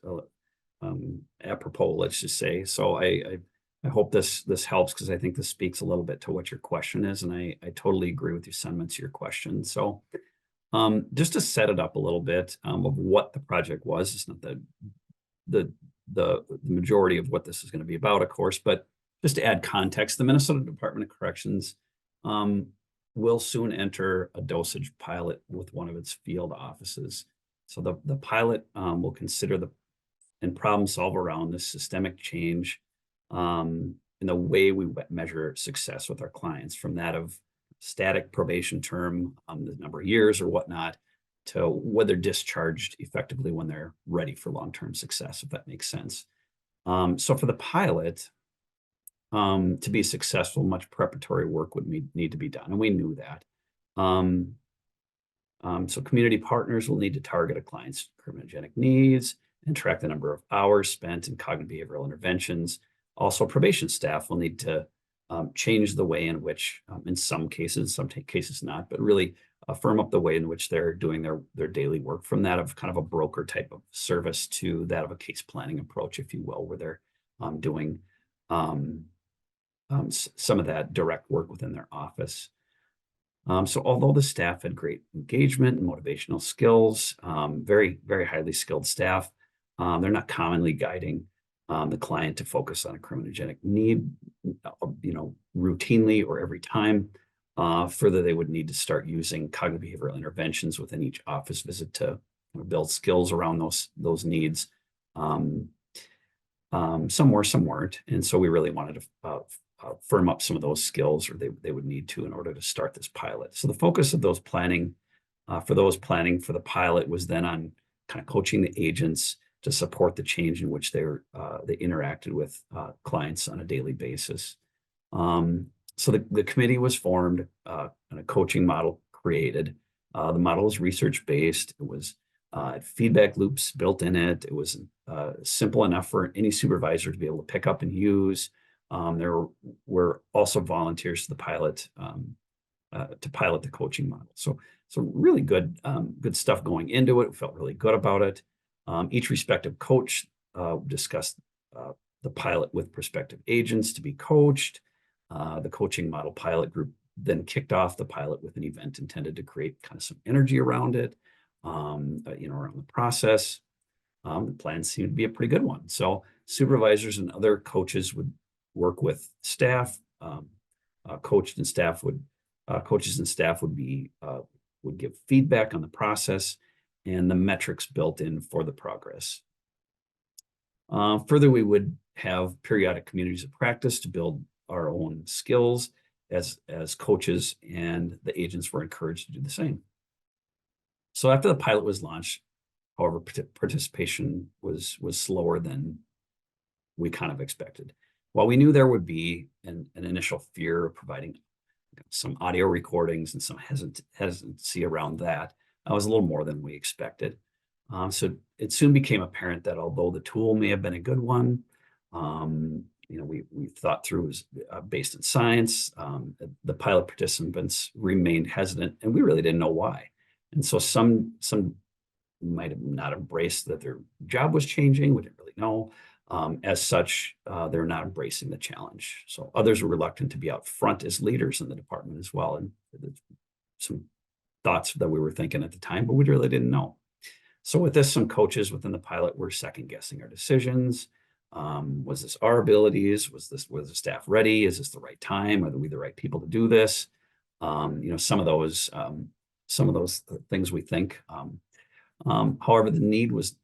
apropos, let's just say. So I hope this helps, because I think this speaks a little bit to what your question is, and I totally agree with your sentiments, your question. So just to set it up a little bit of what the project was. It's not the majority of what this is going to be about, of course, but just to add context, the Minnesota Department of Corrections will soon enter a dosage pilot with one of its field offices. So the pilot will consider and problem solve around this systemic change in the way we measure success with our clients, from that of static probation term, the number of years or whatnot, to whether discharged effectively when they're ready for long-term success, if that makes sense. So for the pilot, to be successful, much preparatory work would need to be done, and we knew that. So community partners will need to target a client's criminogenic needs and track the number of hours spent in cognitive behavioral interventions. Also, probation staff will need to change the way in which, in some cases not, but really firm up the way in which they're doing their daily work, from that of kind of a broker type of service to that of a case planning approach, if you will, where they're doing some of that direct work within their office. So although the staff had great engagement and motivational skills, very, very highly skilled staff, they're not commonly guiding the client to focus on a criminogenic need, routinely or every time. Further, they would need to start using cognitive behavioral interventions within each office visit to build skills around those needs. Some were, some weren't, and so we really wanted to firm up some of those skills, or they would need to, in order to start this pilot. So the focus of those planning for the pilot was then on kind of coaching the agents to support the change in which they interacted with clients on a daily basis. So the committee was formed and a coaching model created. The model was research-based. It was feedback loops built in it. It was simple enough for any supervisor to be able to pick up and use. There were also volunteers to the pilot to pilot the coaching model. So really good stuff going into it. We felt really good about it. Each respective coach discussed the pilot with prospective agents to be coached. The coaching model pilot group then kicked off the pilot with an event intended to create kind of some energy around it, around the process. The plan seemed to be a pretty good one. So supervisors and other coaches would work with staff. Coaches and staff would give feedback on the process and the metrics built in for the progress. Further, we would have periodic communities of practice to build our own skills as coaches, and the agents were encouraged to do the same. So after the pilot was launched, however, participation was slower than we kind of expected. While we knew there would be an initial fear of providing some audio recordings and some hesitancy around that, was a little more than we expected. So it soon became apparent that although the tool may have been a good one, we thought through was based in science, the pilot participants remained hesitant, and we really didn't know why. And so some might have not embraced that their job was changing. We didn't really know. As such, they're not embracing the challenge. So others were reluctant to be out front as leaders in the department as well. And some thoughts that we were thinking at the time, but we really didn't know. So with this, some coaches within the pilot were second guessing our decisions. Was this our abilities? Was the staff ready? Is this the right time? Are we the right people to do this? Some of those things we think. However, the need was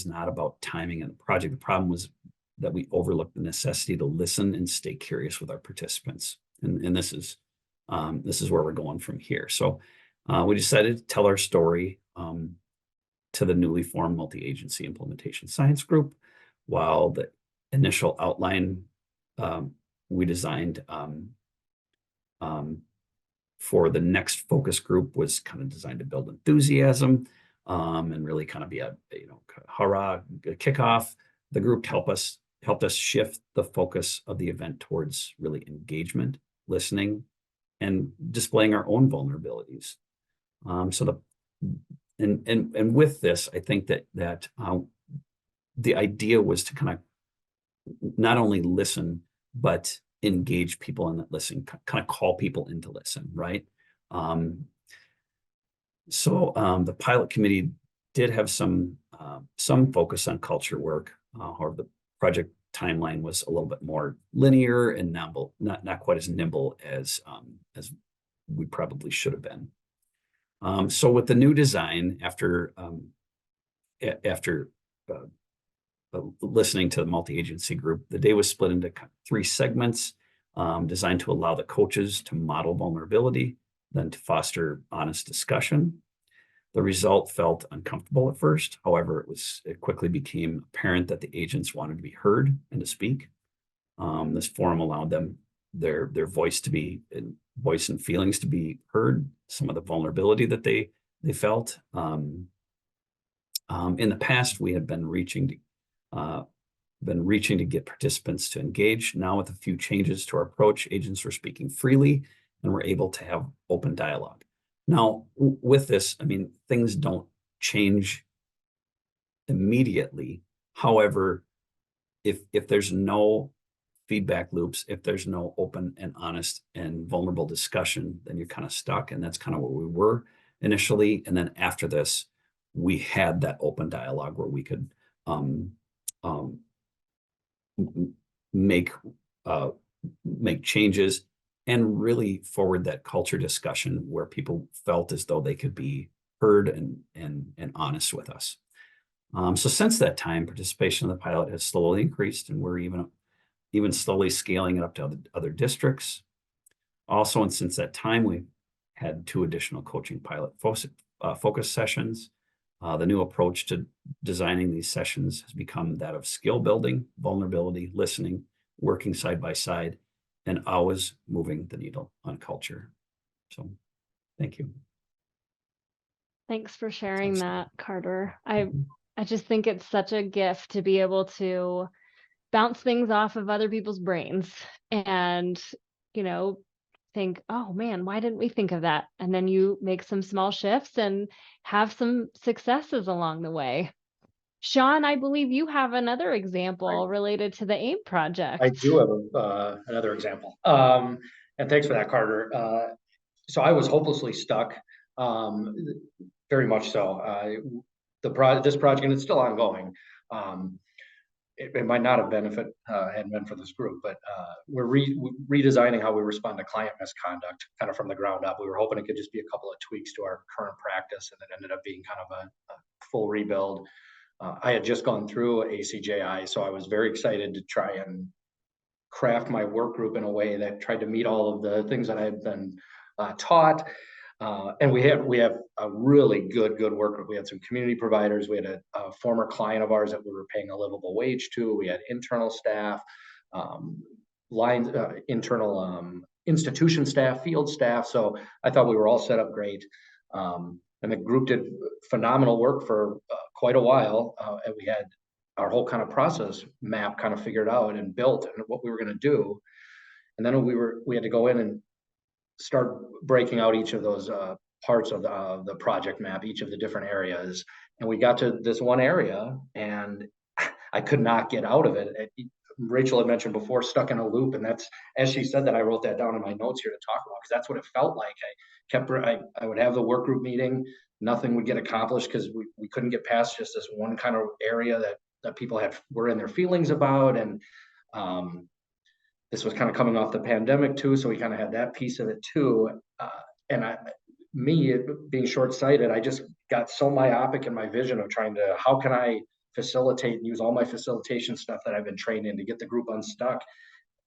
not about timing in the project. The problem was that we overlooked the necessity to listen and stay curious with our participants. And this is where we're going from here. So we decided to tell our story to the newly formed multi-agency implementation science group, while the initial outline we designed for the next focus group was kind of designed to build enthusiasm and really kind of be a hurrah kickoff. The group helped us shift the focus of the event towards really engagement, listening, and displaying our own vulnerabilities. And with this, I think that the idea was to kind of not only listen, but engage people in that listen, kind of call people in to listen, right? The pilot committee did have some focus on culture work. However, the project timeline was a little bit more linear and nimble, not quite as nimble as we probably should have been. So with the new design, after listening to the multi-agency group, the day was split into 3 segments designed to allow the coaches to model vulnerability, then to foster honest discussion. The result felt uncomfortable at first. However, it quickly became apparent that the agents wanted to be heard and to speak. This forum allowed them their voice and feelings to be heard, some of the vulnerability that they felt. In the past, we had been reaching to get participants to engage. Now, with a few changes to our approach, agents were speaking freely and were able to have open dialogue. Now, with this, I mean, things don't change immediately. However, if there's no feedback loops, if there's no open and honest and vulnerable discussion, then you're kind of stuck. And that's kind of what we were initially. And then after this, we had that open dialogue where we could make changes and really forward that culture discussion where people felt as though they could be heard and honest with us. So since that time, participation in the pilot has slowly increased, and we're even slowly scaling it up to other districts. Also, and since that time, we've had 2 additional coaching pilot focus sessions. The new approach to designing these sessions has become that of skill building, vulnerability, listening, working side by side, and always moving the needle on culture. So thank you. Thanks for sharing Thanks. that, Carter. I just think it's such a gift to be able to bounce things off of other people's brains and, think, oh man, why didn't we think of that? And then you make some small shifts and have some successes along the way. Shawn, I believe you have another example related to the AIM project. I do have another example. And thanks for that, Carter. So I was hopelessly stuck, very much so. This project, and it's still ongoing. It might not have hadn't been for this group, but we're redesigning how we respond to client misconduct kind of from the ground up. We were hoping it could just be a couple of tweaks to our current practice, and it ended up being kind of a full rebuild. I had just gone through ACJI, so I was very excited to try and craft my work group in a way that tried to meet all of the things that I had been taught. And we have a really good work group. We had some community providers. We had a former client of ours that we were paying a livable wage to. We had internal staff, internal institution staff, field staff. So I thought we were all set up great. And the group did phenomenal work for quite a while. And we had our whole kind of process map kind of figured out and built and what we were going to do. And then we had to go in and start breaking out each of those parts of the project map, each of the different areas. And we got to this one area and I could not get out of it. Rachel had mentioned before, stuck in a loop. And that's, as she said that, I wrote that down in my notes here to talk about, because that's what it felt like. I would have the work group meeting, nothing would get accomplished because we couldn't get past just this one kind of area that people were in their feelings about. And this was kind of coming off the pandemic too, so we kind of had that piece of it too. Being short-sighted, I just got so myopic in my vision of trying to, how can I facilitate and use all my facilitation stuff that I've been trained in to get the group unstuck,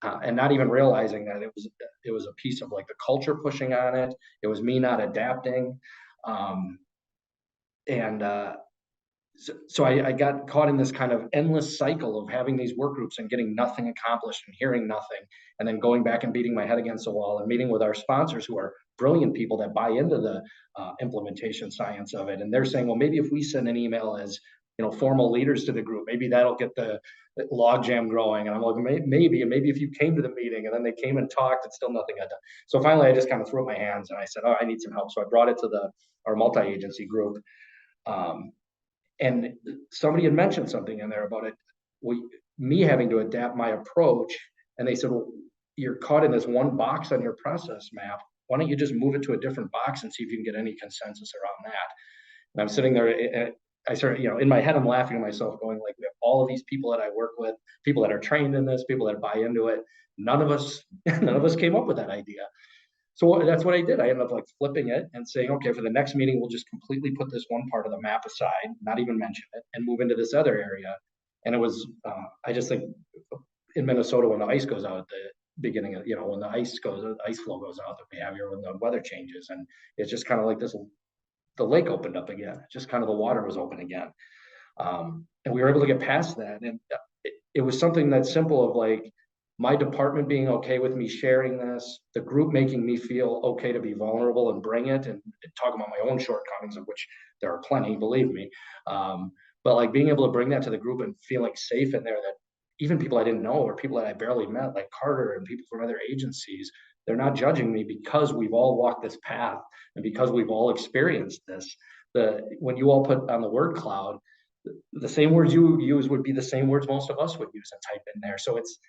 and not even realizing that it was a piece of like the culture pushing on it. It was me not adapting, So I got caught in this kind of endless cycle of having these work groups and getting nothing accomplished and hearing nothing, and then going back and beating my head against the wall and meeting with our sponsors who are brilliant people that buy into the implementation science of it. And they're saying, well, maybe if we send an email as formal leaders to the group, maybe that'll get the logjam growing. And I'm like, maybe if you came to the meeting, and then they came and talked, and still nothing got done. So finally, I just kind of threw up my hands and I said, oh, I need some help. So I brought it to our multi-agency group. And somebody had mentioned something in there about it, me having to adapt my approach. And they said, well, you're caught in this one box on your process map. Why don't you just move it to a different box and see if you can get any consensus around that? And I'm sitting there, and I started, in my head, I'm laughing to myself, going like, we have all of these people that I work with, people that are trained in this, people that buy into it. None of us came up with that idea. So that's what I did. I ended up like flipping it and saying, okay, for the next meeting, we'll just completely put this one part of the map aside, not even mention it, and move into this other area. And it was, I just think in Minnesota, when the ice goes out at the beginning of, when the ice flow goes out that we have here, when the weather changes, and it's just kind of like this, the lake opened up again, just kind of the water was open again. And we were able to get past that. And it was something that simple of like, my department being okay with me sharing this, the group making me feel okay to be vulnerable and bring it and talk about my own shortcomings, of which there are plenty, believe me. But like being able to bring that to the group and feeling safe in there, that even people I didn't know or people that I barely met, like Carter and people from other agencies, they're not judging me because we've all walked this path and because we've all experienced this. When you all put on the word cloud, the same words you use would be the same words most of us would use and type in there. So it's,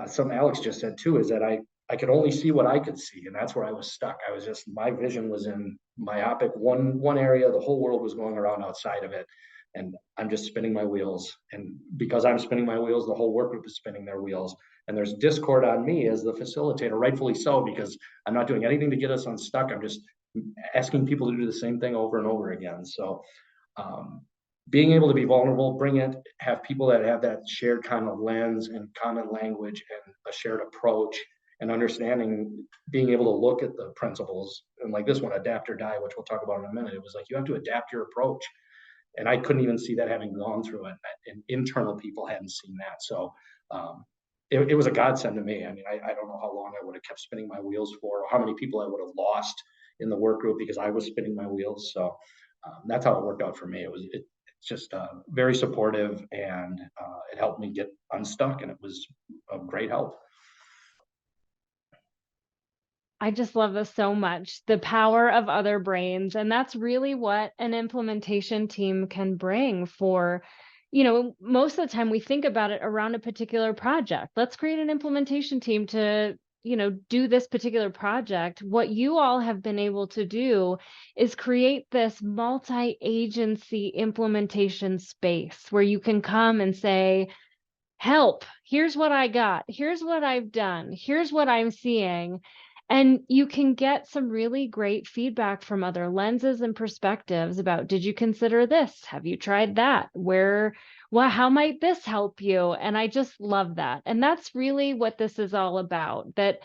something Alex just said too, is that I could only see what I could see, and that's where I was stuck. I was just, my vision was in myopic one area. The whole world was going around outside of it, and I'm just spinning my wheels. And because I'm spinning my wheels, the whole work group is spinning their wheels. And there's discord on me as the facilitator, rightfully so, because I'm not doing anything to get us unstuck. I'm just asking people to do the same thing over and over again. So being able to be vulnerable, bring it, have people that have that shared kind of lens and common language and a shared approach, and understanding, being able to look at the principles, and like this one, adapt or die, which we'll talk about in a minute. It was like, you have to adapt your approach. And I couldn't even see that having gone through it, and internal people hadn't seen that. So it was a godsend to me. I mean, I don't know how long I would have kept spinning my wheels for, or how many people I would have lost in the work group because I was spinning my wheels. So that's how it worked out for me. It's just very supportive, and it helped me get unstuck, and it was a great help. I just love this so much, the power of other brains. And that's really what an implementation team can bring for, most of the time we think about it around a particular project. Let's create an implementation team to, do this particular project. What you all have been able to do is create this multi-agency implementation space where you can come and say, help, here's what I got, here's what I've done, here's what I'm seeing. And you can get some really great feedback from other lenses and perspectives about, did you consider this? Have you tried that? How might this help you? And I just love that. And that's really what this is all about, that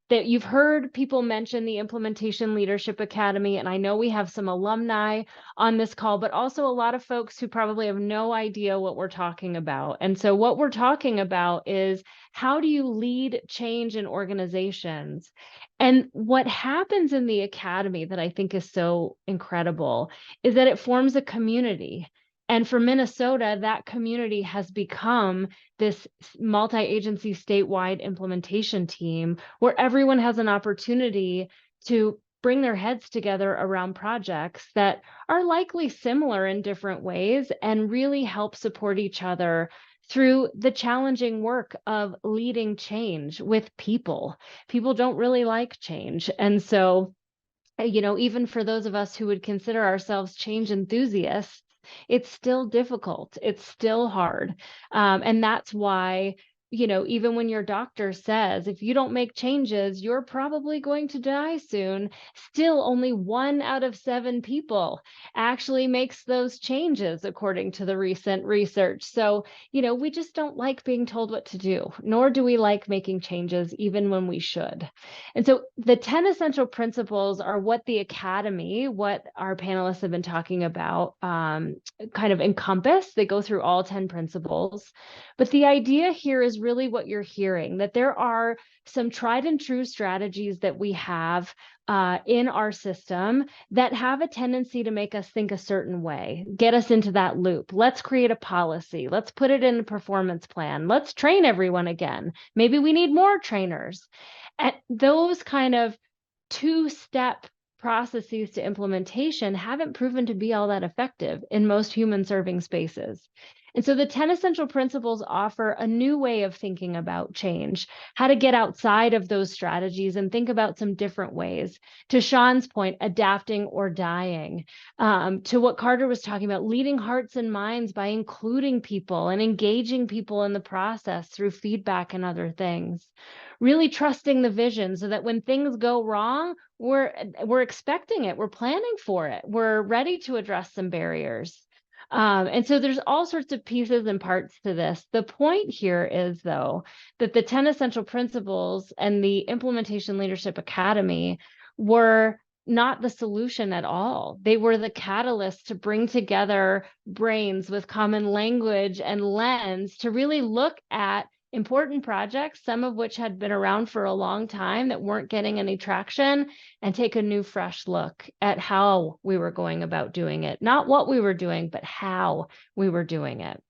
you've heard people mention the Implementation Leadership Academy. And I know we have some alumni on this call, but also a lot of folks who probably have no idea what we're talking about. And so what we're talking about is, how do you lead change in organizations? And what happens in the academy that I think is so incredible is that it forms a community. And for Minnesota, that community has become this multi-agency statewide implementation team where everyone has an opportunity to bring their heads together around projects that are likely similar in different ways and really help support each other through the challenging work of leading change with people. People don't really like change. And so, even for those of us who would consider ourselves change enthusiasts, it's still difficult. It's still hard. And that's why, even when your doctor says, if you don't make changes, you're probably going to die soon, still only 1 out of 7 people actually makes those changes, according to the recent research. So, we just don't like being told what to do, nor do we like making changes, even when we should. And so the 10 essential principles are what the academy, what our panelists have been talking about, kind of encompass. They go through all 10 principles. But the idea here is really what you're hearing, that there are some tried and true strategies that we have in our system that have a tendency to make us think a certain way, get us into that loop. Let's create a policy. Let's put it in a performance plan. Let's train everyone again. Maybe we need more trainers. And those kind of 2-step processes to implementation haven't proven to be all that effective in most human serving spaces. And so the 10 essential principles offer a new way of thinking about change, how to get outside of those strategies and think about some different ways. To Shawn's point, adapting or dying, to what Carter was talking about, leading hearts and minds by including people and engaging people in the process through feedback and other things. Really trusting the vision so that when things go wrong, we're expecting it, we're planning for it, we're ready to address some barriers. And so there's all sorts of pieces and parts to this. The point here is, though, that the 10 essential principles and the Implementation Leadership Academy were not the solution at all. They were the catalyst to bring together brains with common language and lens to really look at important projects, some of which had been around for a long time that weren't getting any traction, and take a new, fresh look at how we were going about doing it. Not what we were doing, but how we were doing it.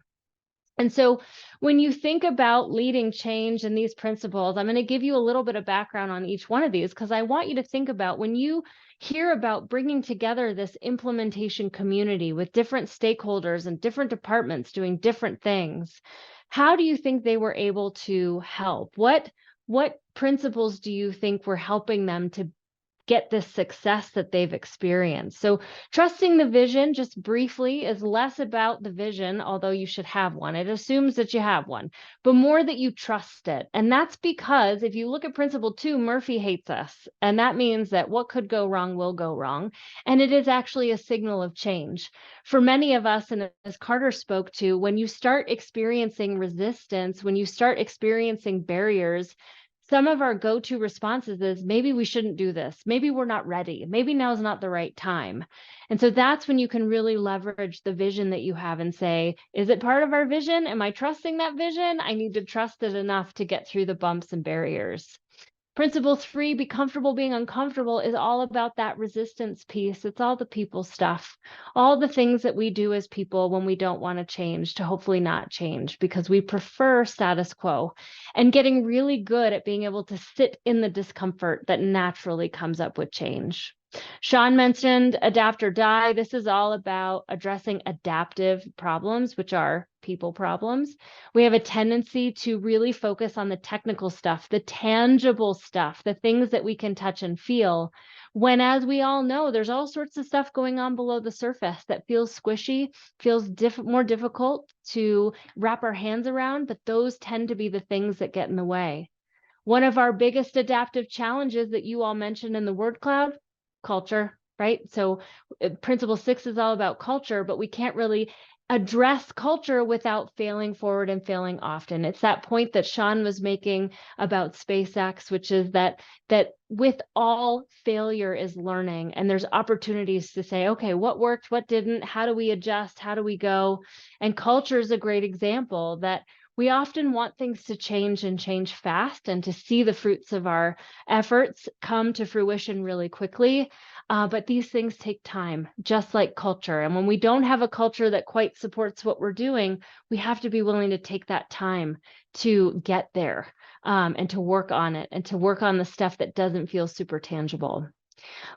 And so when you think about leading change and these principles, I'm going to give you a little bit of background on each one of these, because I want you to think about when you hear about bringing together this implementation community with different stakeholders and different departments doing different things, how do you think they were able to help? What principles do you think were helping them to get this success that they've experienced? So trusting the vision, just briefly, is less about the vision, although you should have one. It assumes that you have one, but more that you trust it. And that's because if you look at principle 2, Murphy hates us. And that means that what could go wrong will go wrong. And it is actually a signal of change. For many of us, and as Carter spoke to, when you start experiencing resistance, when you start experiencing barriers, some of our go-to responses is maybe we shouldn't do this. Maybe we're not ready. Maybe now's not the right time. And so that's when you can really leverage the vision that you have and say, is it part of our vision? Am I trusting that vision? I need to trust it enough to get through the bumps and barriers. Principle 3, be comfortable being uncomfortable, is all about that resistance piece. It's all the people stuff, all the things that we do as people when we don't want to change, to hopefully not change because we prefer status quo, and getting really good at being able to sit in the discomfort that naturally comes up with change. Shawn mentioned adapt or die. This is all about addressing adaptive problems, which are people problems. We have a tendency to really focus on the technical stuff, the tangible stuff, the things that we can touch and feel, when, as we all know, there's all sorts of stuff going on below the surface that feels squishy, feels more difficult to wrap our hands around, but those tend to be the things that get in the way. One of our biggest adaptive challenges that you all mentioned in the word cloud, culture, right? So principle 6 is all about culture, but we can't really address culture without failing forward and failing often. It's that point that Shawn was making about SpaceX, which is that with all failure is learning, and there's opportunities to say, okay, what worked, what didn't, how do we adjust, how do we go? And culture is a great example that we often want things to change and change fast and to see the fruits of our efforts come to fruition really quickly. But these things take time, just like culture. And when we don't have a culture that quite supports what we're doing, we have to be willing to take that time to get there, and to work on it, and to work on the stuff that doesn't feel super tangible.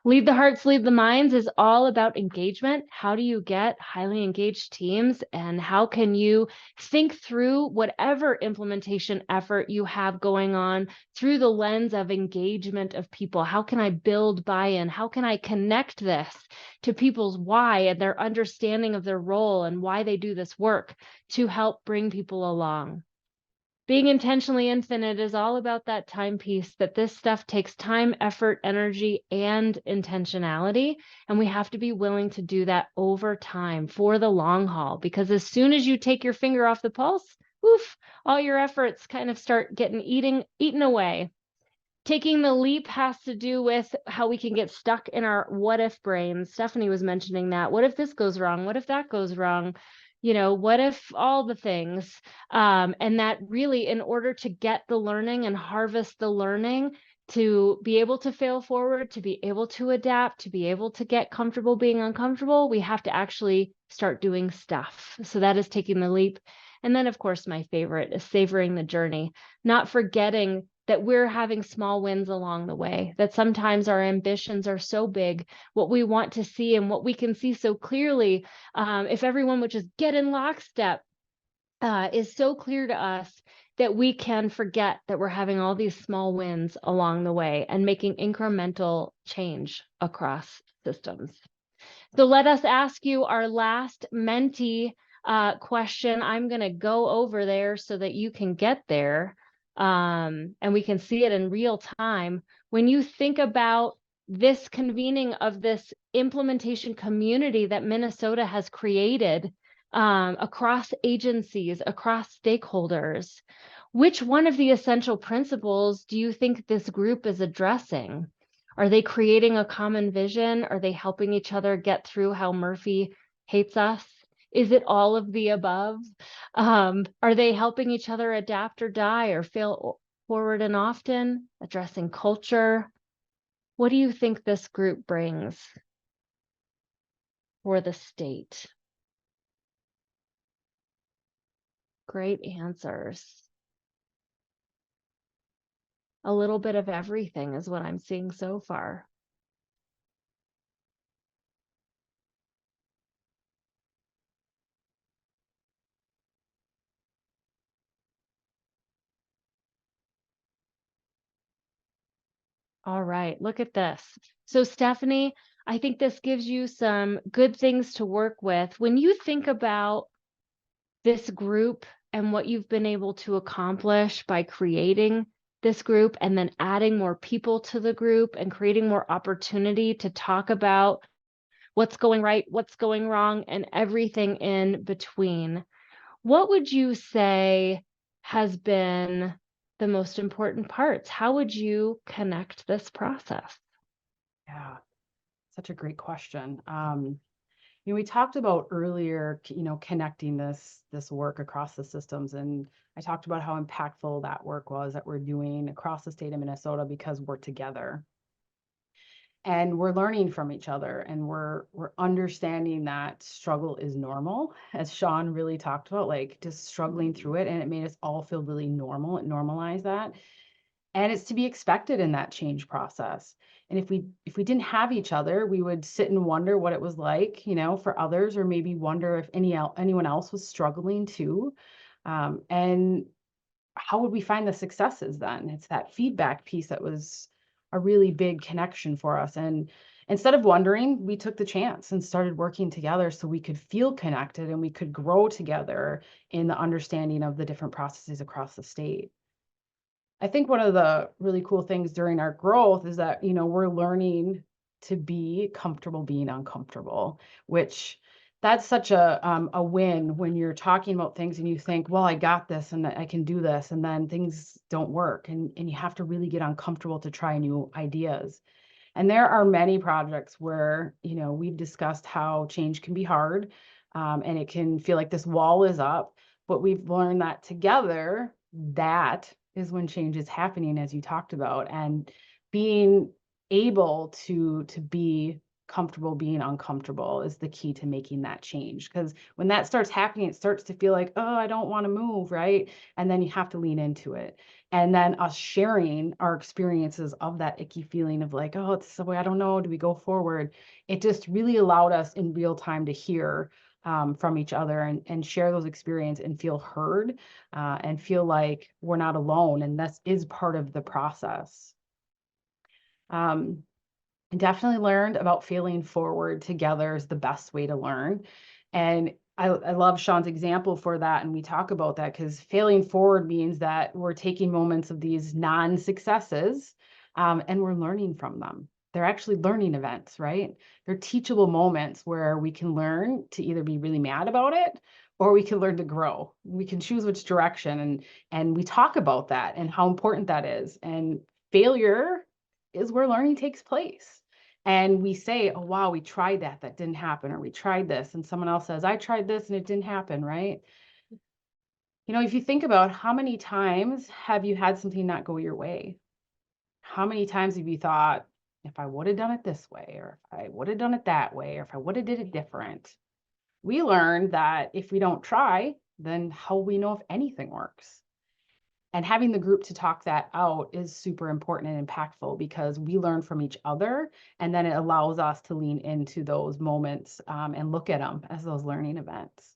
Lead the Hearts, Lead the Minds is all about engagement. How do you get highly engaged teams, and how can you think through whatever implementation effort you have going on through the lens of engagement of people? How can I build buy-in? How can I connect this to people's why and their understanding of their role and why they do this work to help bring people along? Being intentionally infinite is all about that time piece, that this stuff takes time, effort, energy, and intentionality. And we have to be willing to do that over time for the long haul, because as soon as you take your finger off the pulse, oof, all your efforts kind of start getting eaten away. Taking the leap has to do with how we can get stuck in our what if brains. Stephanie was mentioning that. What if this goes wrong? What if that goes wrong? What if all the things? And that really, in order to get the learning and harvest the learning, to be able to fail forward, to be able to adapt, to be able to get comfortable being uncomfortable, we have to actually start doing stuff. So that is taking the leap. And then, of course, my favorite is savoring the journey, not forgetting that we're having small wins along the way, that sometimes our ambitions are so big, what we want to see and what we can see so clearly, if everyone would just get in lockstep, is so clear to us that we can forget that we're having all these small wins along the way and making incremental change across systems. So let us ask you our last Menti question. I'm going to go over there so that you can get there and we can see it in real time. When you think about this convening of this implementation community that Minnesota has created across agencies, across stakeholders, which one of the essential principles do you think this group is addressing? Are they creating a common vision? Are they helping each other get through how Murphy hates us? Is it all of the above? Are they helping each other adapt or die or fail forward and often? Addressing culture? What do you think this group brings for the state? Great answers. A little bit of everything is what I'm seeing so far. All right, look at this. So Stephanie, I think this gives you some good things to work with. When you think about this group and what you've been able to accomplish by creating this group and then adding more people to the group and creating more opportunity to talk about what's going right, what's going wrong, and everything in between, what would you say has been the most important parts? How would you connect this process? Yeah, such a great question. We talked about earlier, connecting this work across the systems, and I talked about how impactful that work was that we're doing across the state of Minnesota because we're together. And we're learning from each other, and we're understanding that struggle is normal, as Shawn really talked about, like just struggling through it, and it made us all feel really normal. It normalized that. And it's to be expected in that change process. And if we didn't have each other, we would sit and wonder what it was like, for others, or maybe wonder if anyone else was struggling too. And how would we find the successes then? It's that feedback piece that was a really big connection for us. And instead of wondering, we took the chance and started working together so we could feel connected and we could grow together in the understanding of the different processes across the state. I think one of the really cool things during our growth is that, we're learning to be comfortable being uncomfortable, which that's such a win when you're talking about things and you think, well, I got this and I can do this, and then things don't work and you have to really get uncomfortable to try new ideas. And there are many projects where, we've discussed how change can be hard, and it can feel like this wall is up, but we've learned that together, that is when change is happening, as you talked about, and being able to be comfortable being uncomfortable is the key to making that change. Because when that starts happening, it starts to feel like, oh, I don't want to move, right? And then you have to lean into it. And then us sharing our experiences of that icky feeling of like, oh, it's the way, I don't know, do we go forward? It just really allowed us in real time to hear from each other and share those experiences and feel heard and feel like we're not alone. And this is part of the process. I definitely learned about failing forward together is the best way to learn. And I love Shawn's example for that. And we talk about that because failing forward means that we're taking moments of these non-successes and we're learning from them. They're actually learning events, right? They're teachable moments where we can learn to either be really mad about it or we can learn to grow. We can choose which direction. And we talk about that and how important that is. And failure is where learning takes place. And we say, oh, wow, we tried that didn't happen, or we tried this. And someone else says, I tried this and it didn't happen, right? If you think about how many times have you had something not go your way? How many times have you thought, if I would have done it this way, or if I would have done it that way, or if I would have did it different? We learned that if we don't try, then how will we know if anything works? And having the group to talk that out is super important and impactful because we learn from each other, and then it allows us to lean into those moments and look at them as those learning events.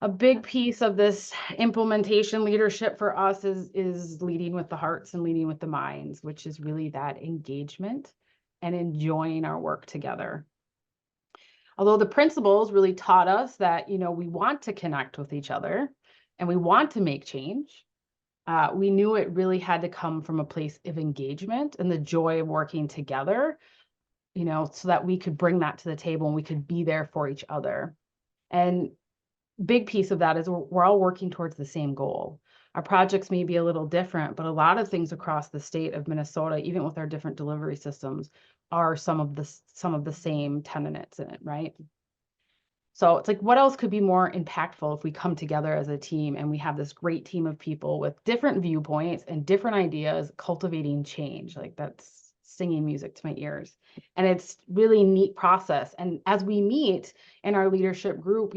A big piece of this implementation leadership for us is leading with the hearts and leading with the minds, which is really that engagement and enjoying our work together. Although the principals really taught us that, we want to connect with each other and we want to make change, we knew it really had to come from a place of engagement and the joy of working together, so that we could bring that to the table and we could be there for each other. And big piece of that is we're all working towards the same goal. Our projects may be a little different, but a lot of things across the state of Minnesota, even with our different delivery systems, are some of the same tenets in it, right? So it's like, what else could be more impactful if we come together as a team and we have this great team of people with different viewpoints and different ideas, cultivating change? Like, that's singing music to my ears. And it's really neat process. And as we meet in our leadership group,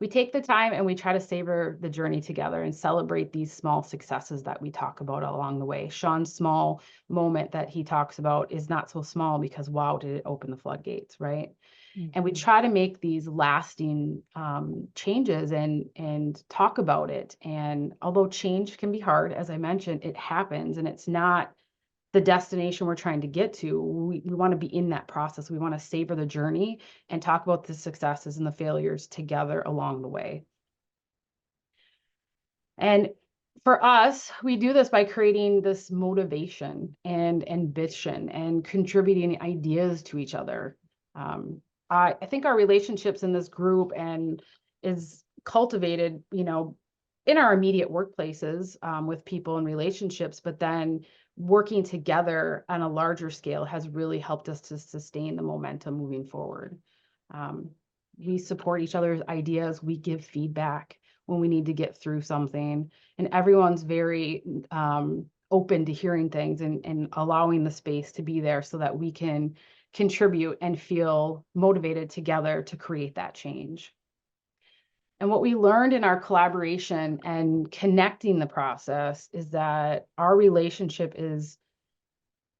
we take the time and we try to savor the journey together and celebrate these small successes that we talk about along the way. Shawn's small moment that he talks about is not so small because, wow, did it open the floodgates, right? And we try to make these lasting changes and talk about it. And although change can be hard, as I mentioned, it happens, and it's not the destination we're trying to get to. We want to be in that process. We want to savor the journey and talk about the successes and the failures together along the way. And for us, we do this by creating this motivation and ambition and contributing ideas to each other. I think our relationships in this group and is cultivated, in our immediate workplaces with people and relationships, but then working together on a larger scale has really helped us to sustain the momentum moving forward. We support each other's ideas. We give feedback when we need to get through something, and everyone's very open to hearing things and allowing the space to be there so that we can contribute and feel motivated together to create that change. And what we learned in our collaboration and connecting the process is that our relationship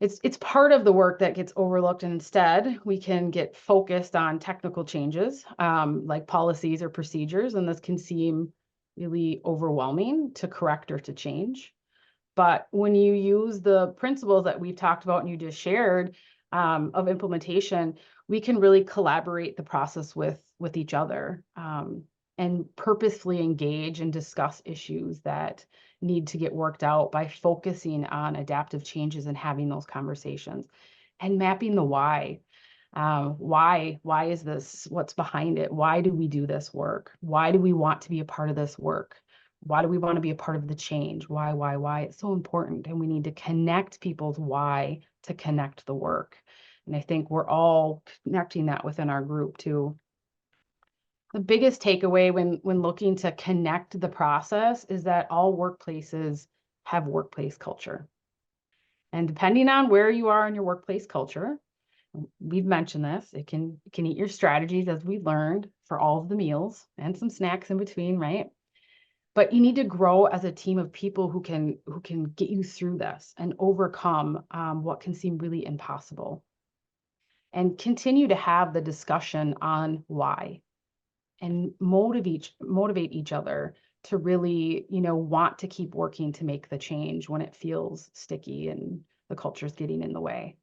it's part of the work that gets overlooked, and instead we can get focused on technical changes like policies or procedures, and this can seem really overwhelming to correct or to change. But when you use the principles that we've talked about and you just shared of implementation, we can really collaborate the process with each other and purposefully engage and discuss issues that need to get worked out by focusing on adaptive changes and having those conversations and mapping the why. Why is this? What's behind it? Why do we do this work? Why do we want to be a part of this work? Why do we want to be a part of the change? Why? It's so important. And we need to connect people's why to connect the work. And I think we're all connecting that within our group too. The biggest takeaway when looking to connect the process is that all workplaces have workplace culture. And depending on where you are in your workplace culture, we've mentioned this, it can eat your strategies, as we've learned, for all of the meals and some snacks in between, right? But you need to grow as a team of people who can get you through this and overcome what can seem really impossible, and continue to have the discussion on why, and motivate each other to really, want to keep working to make the change when it feels sticky and the culture's getting in the way.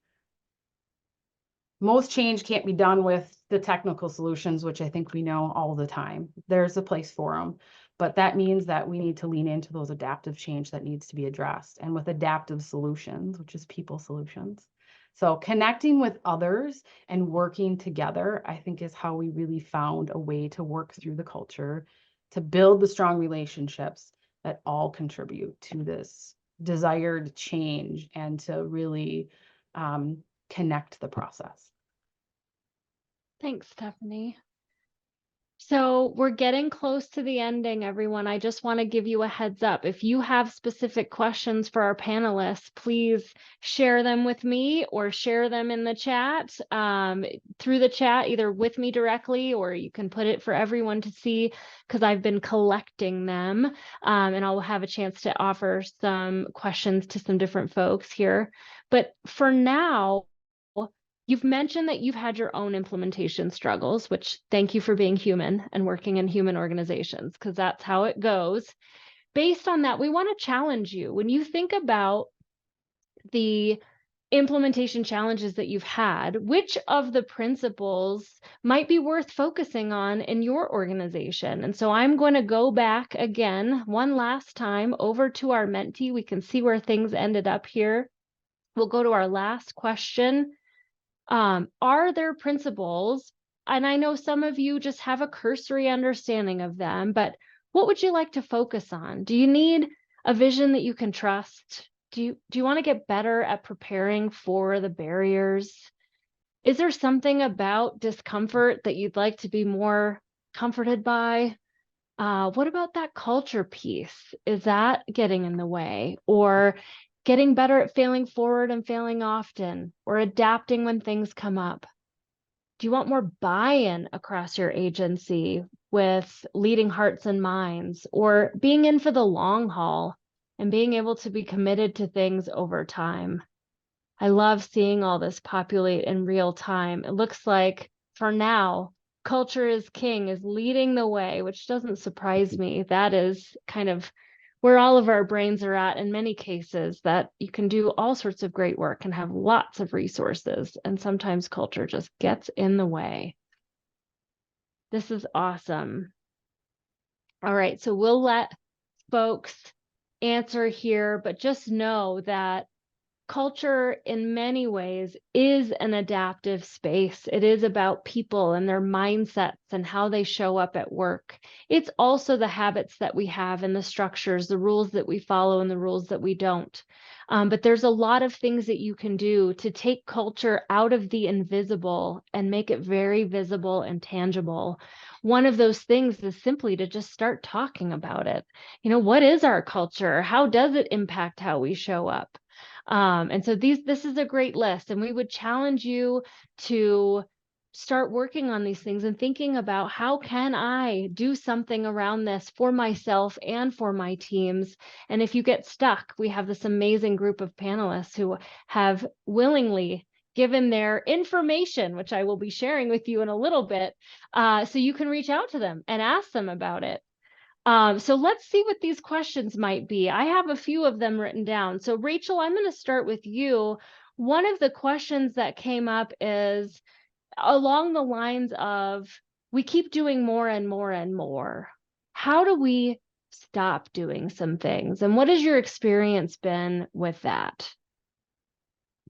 Most change can't be done with the technical solutions, which I think we know all the time. There's a place for them, but that means that we need to lean into those adaptive change that needs to be addressed, and with adaptive solutions, which is people solutions. So connecting with others and working together, I think, is how we really found a way to work through the culture, to build the strong relationships that all contribute to this desired change and to really connect the process. Thanks, Stephanie. So we're getting close to the ending, everyone. I just want to give you a heads up. If you have specific questions for our panelists, please share them with me or share them in the chat, through the chat, either with me directly, or you can put it for everyone to see, because I've been collecting them, and I'll have a chance to offer some questions to some different folks here. But for now, you've mentioned that you've had your own implementation struggles, which thank you for being human and working in human organizations, because that's how it goes. Based on that, we want to challenge you. When you think about the implementation challenges that you've had, which of the principles might be worth focusing on in your organization? And so I'm going to go back again, one last time, over to our Menti. We can see where things ended up here. We'll go to our last question. Are there principles, and I know some of you just have a cursory understanding of them, but what would you like to focus on? Do you need a vision that you can trust? Do you want to get better at preparing for the barriers? Is there something about discomfort that you'd like to be more comforted by? What about that culture piece? Is that getting in the way? Or getting better at failing forward and failing often, or adapting when things come up? Do you want more buy-in across your agency with leading hearts and minds, or being in for the long haul and being able to be committed to things over time? I love seeing all this populate in real time. It looks like for now, culture is king is leading the way, which doesn't surprise me. That is kind of where all of our brains are at in many cases, that you can do all sorts of great work and have lots of resources. And sometimes culture just gets in the way. This is awesome. All right, so we'll let folks answer here, but just know that culture in many ways is an adaptive space. It is about people and their mindsets and how they show up at work. It's also the habits that we have and the structures, the rules that we follow and the rules that we don't. But there's a lot of things that you can do to take culture out of the invisible and make it very visible and tangible. One of those things is simply to just start talking about it. You know, what is our culture? How does it impact how we show up? And so this is a great list, and we would challenge you to start working on these things and thinking about, how can I do something around this for myself and for my teams? And if you get stuck, we have this amazing group of panelists who have willingly given their information, which I will be sharing with you in a little bit, so you can reach out to them and ask them about it. So let's see what these questions might be. I have a few of them written down. So Rachel, I'm going to start with you. One of the questions that came up is along the lines of, we keep doing more and more and more. How do we stop doing some things? And what has your experience been with that?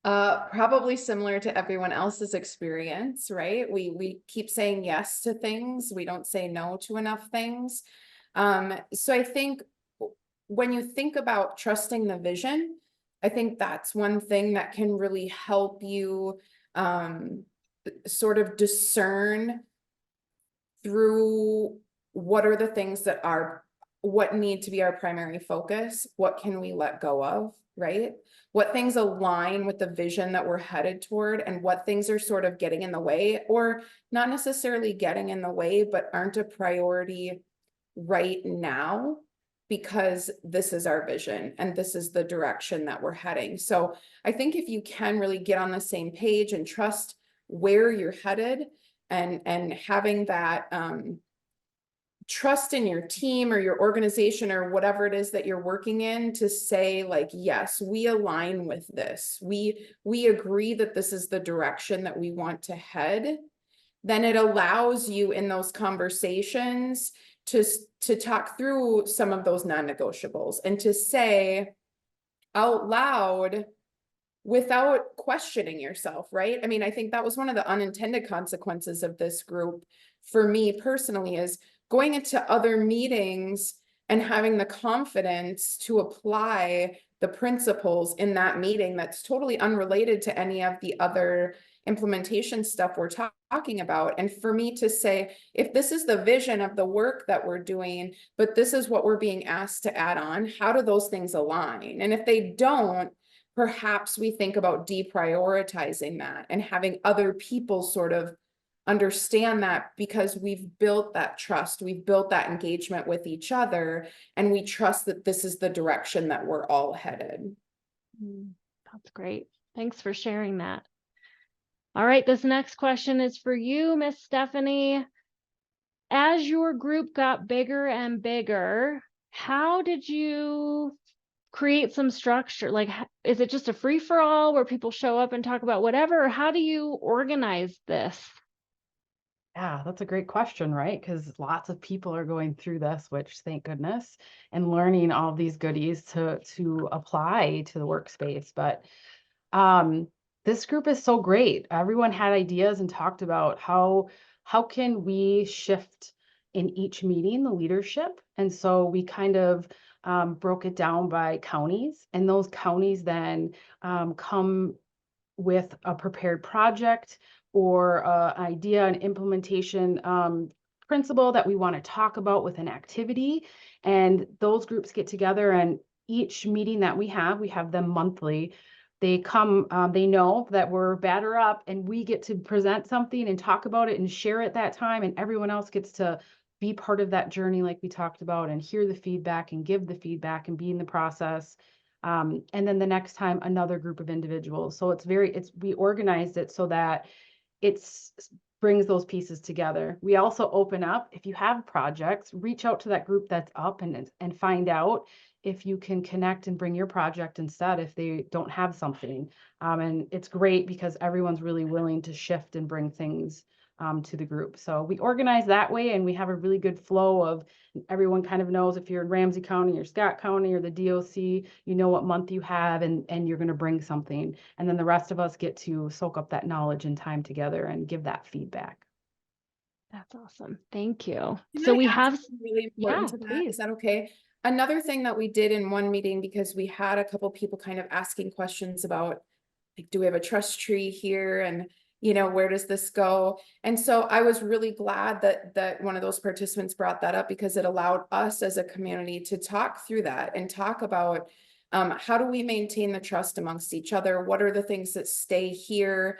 Probably similar to everyone else's experience, right? We keep saying yes to things. We don't say no to enough things. So I think when you think about trusting the vision, I think that's one thing that can really help you sort of discern through what are the things that are, what need to be our primary focus, what can we let go of, right? What things align with the vision that we're headed toward, and what things are sort of getting in the way, or not necessarily getting in the way, but aren't a priority right now, because this is our vision and this is the direction that we're heading. So I think if you can really get on the same page and trust where you're headed, and having that trust in your team or your organization or whatever it is that you're working in, to say like, yes, we align with this. We agree that this is the direction that we want to head. Then it allows you in those conversations to talk through some of those non-negotiables and to say out loud without questioning yourself, right? I mean, I think that was one of the unintended consequences of this group for me personally, is going into other meetings and having the confidence to apply the principles in that meeting that's totally unrelated to any of the other implementation stuff we're talking about. And for me to say, if this is the vision of the work that we're doing, but this is what we're being asked to add on, how do those things align? And if they don't, perhaps we think about deprioritizing that and having other people sort of understand that, because we've built that trust, we've built that engagement with each other, and we trust that this is the direction that we're all headed. That's great. Thanks for sharing that. All right, this next question is for you, Miss Stephanie. As your group got bigger and bigger, how did you create some structure? Like, is it just a free-for-all where people show up and talk about whatever, or how do you organize this? Yeah, that's a great question, right? Because lots of people are going through this, which thank goodness, and learning all these goodies to apply to the workspace. But this group is so great. Everyone had ideas and talked about how can we shift in each meeting the leadership. And so we kind of broke it down by counties, and those counties then come with a prepared project or an idea, an implementation principle that we want to talk about with an activity. And those groups get together, and each meeting that we have them monthly. They come, they know that we're batter up, and we get to present something and talk about it and share it that time. And everyone else gets to be part of that journey, like we talked about, and hear the feedback and give the feedback and be in the process. And then the next time, another group of individuals. So we organized it so that brings those pieces together. We also open up, if you have projects, reach out to that group that's up and find out if you can connect and bring your project instead if they don't have something. And it's great because everyone's really willing to shift and bring things to the group. So we organize that way, and we have a really good flow of everyone kind of knows if you're in Ramsey County or Scott County or the DOC, you know what month you have, and you're going to bring something. And then the rest of us get to soak up that knowledge and time together and give that feedback. That's awesome. Thank you. Can So I we add have, something really important yeah, to that? please. Is that okay? Another thing that we did in one meeting, because we had a couple people kind of asking questions about, like, do we have a trust tree here? And, you know, where does this go? And so I was really glad that one of those participants brought that up, because it allowed us as a community to talk through that and talk about how do we maintain the trust amongst each other? What are the things that stay here?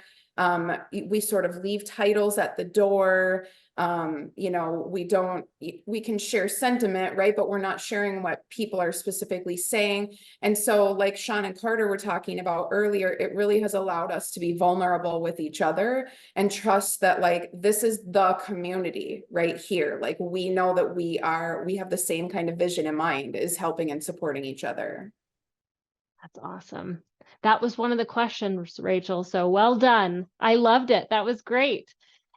We sort of leave titles at the door. You know, we can share sentiment, right? But we're not sharing what people are specifically saying. And so, like Shawn and Carter were talking about earlier, it really has allowed us to be vulnerable with each other and trust that, like, this is the community right here. Like, we know that we have the same kind of vision in mind, is helping and supporting each other. That's awesome. That was one of the questions, Rachel. So well done. I loved it. That was great.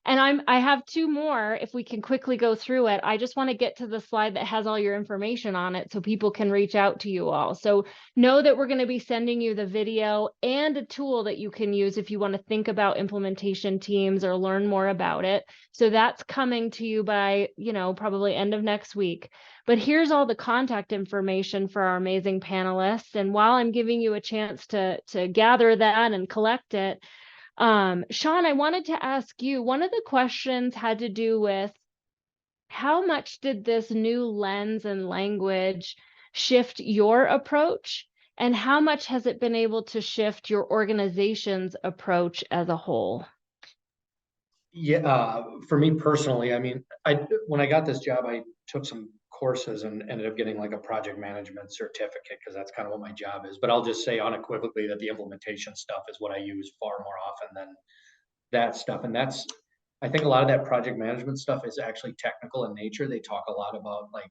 And I have two more if we can quickly go through it. I just want to get to the slide that has all your information on it so people can reach out to you all. So know that we're going to be sending you the video and a tool that you can use if you want to think about implementation teams or learn more about it. So that's coming to you by, you know, probably end of next week. But here's all the contact information for our amazing panelists. And while I'm giving you a chance to gather that and collect it, Shawn, I wanted to ask you, one of the questions had to do with how much did this new lens and language shift your approach, and how much has it been able to shift your organization's approach as a whole? Yeah, for me personally, I mean, when I got this job, I took some courses and ended up getting like a project management certificate, because that's kind of what my job is. But I'll just say unequivocally that the implementation stuff is what I use far more often than that stuff. And I think a lot of that project management stuff is actually technical in nature. They talk a lot about like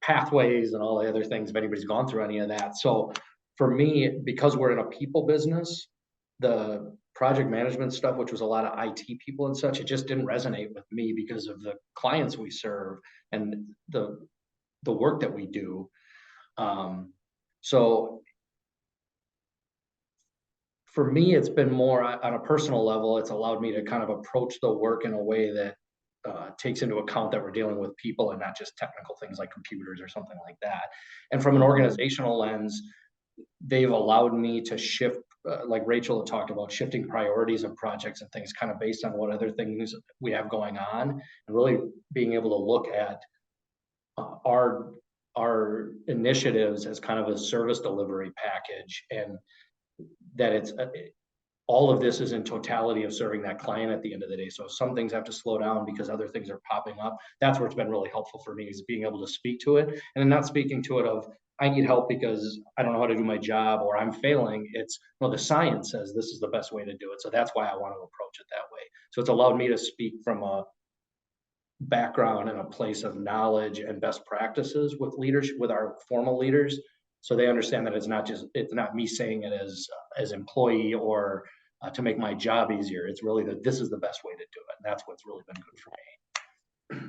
pathways and all the other things, if anybody's gone through any of that. So for me, because we're in a people business, the project management stuff, which was a lot of IT people and such, it just didn't resonate with me because of the clients we serve and the work that we do. So for me, it's been more on a personal level. It's allowed me to kind of approach the work in a way that takes into account that we're dealing with people and not just technical things like computers or something like that. And from an organizational lens, they've allowed me to shift like Rachel had talked about, shifting priorities of projects and things kind of based on what other things we have going on, and really being able to look at our initiatives as kind of a service delivery package, and that it's all of this is in totality of serving that client at the end of the day. So if some things have to slow down because other things are popping up, that's where it's been really helpful for me, is being able to speak to it, and then not speaking to it of, I need help because I don't know how to do my job or I'm failing. It's, well, the science says this is the best way to do it. So that's why I want to approach it that way. So it's allowed me to speak from a background and a place of knowledge and best practices with leadership, with our formal leaders. So they understand that it's not me saying it as employee or to make my job easier. It's really that this is the best way to do it. And that's what's really been good for me.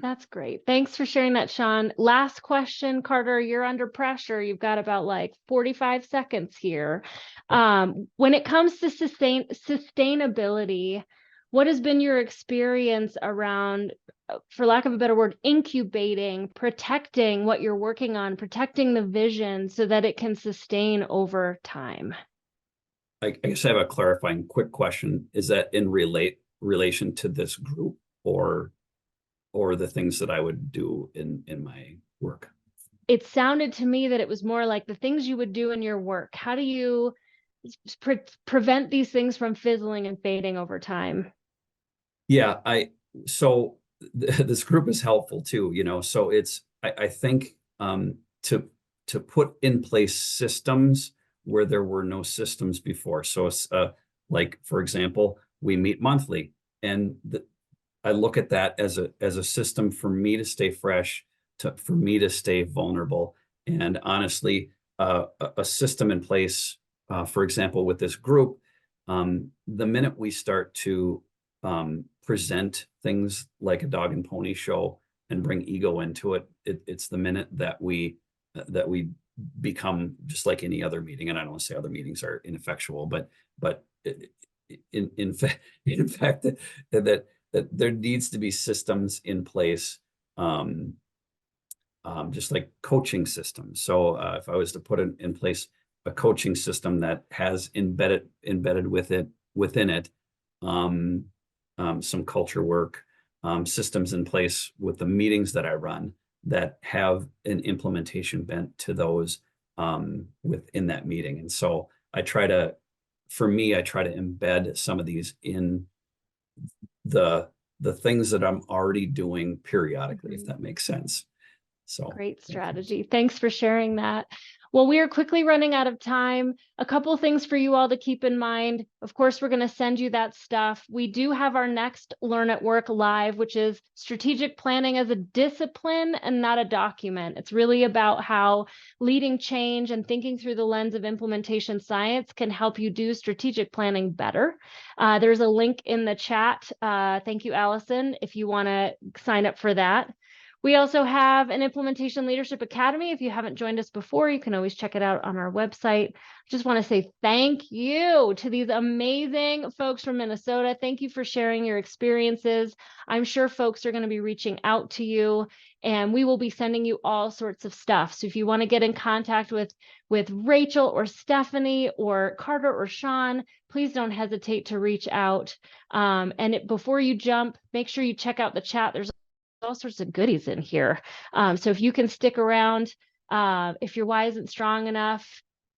That's great. Thanks for sharing that, Shawn. Last question, Carter, you're under pressure. You've got about like 45 seconds here. When it comes to sustainability, what has been your experience around, for lack of a better word, incubating, protecting what you're working on, protecting the vision so that it can sustain over time? I guess I have a clarifying quick question. Is that in relation to this group or the things that I would do in my work? It sounded to me that it was more like the things you would do in your work. How do you prevent these things from fizzling and fading over time? Yeah, so this group is helpful too, so it's, I think, to put in place systems where there were no systems before. So it's like, for example, we meet monthly, and I look at that as a system for me to stay fresh, for me to stay vulnerable. And honestly, a system in place, for example, with this group, the minute we start to present things like a dog and pony show and bring ego into it, it's the minute that we become just like any other meeting. And I don't want to say other meetings are ineffectual, but in fact that there needs to be systems in place, just like coaching systems. So if I was to put in place a coaching system that has embedded within it some culture work, systems in place with the meetings that I run that have an implementation bent to those within that meeting. And so I try to embed some of these in the things that I'm already doing periodically, if that makes sense. So great strategy. Thanks for sharing that. Well, we are quickly running out of time. A couple things for you all to keep in mind. Of course, we're going to send you that stuff. We do have our next Learn at Work live, which is strategic planning as a discipline and not a document. It's really about how leading change and thinking through the lens of implementation science can help you do strategic planning better. There's a link in the chat. Thank you, Allison, if you want to sign up for that. We also have an Implementation Leadership Academy. If you haven't joined us before, you can always check it out on our website. I just want to say thank you to these amazing folks from Minnesota. Thank you for sharing your experiences. I'm sure folks are going to be reaching out to you, and we will be sending you all sorts of stuff. So if you want to get in contact with Rachel or Stephanie or Carter or Shawn, please don't hesitate to reach out. Before you jump, make sure you check out the chat. There's all sorts of goodies in here. So if you can stick around, if your why isn't strong enough,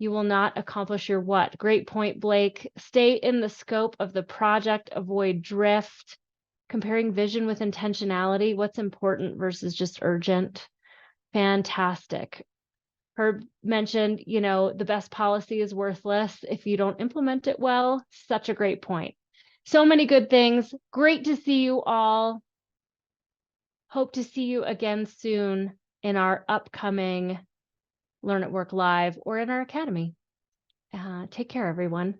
you will not accomplish your what. Great point, Blake. Stay in the scope of the project, avoid drift, comparing vision with intentionality, what's important versus just urgent. Fantastic. Herb mentioned, the best policy is worthless if you don't implement it well. Such a great point. So many good things. Great to see you all. Hope to see you again soon in our upcoming Learn at Work Live or in our academy. Take care, everyone.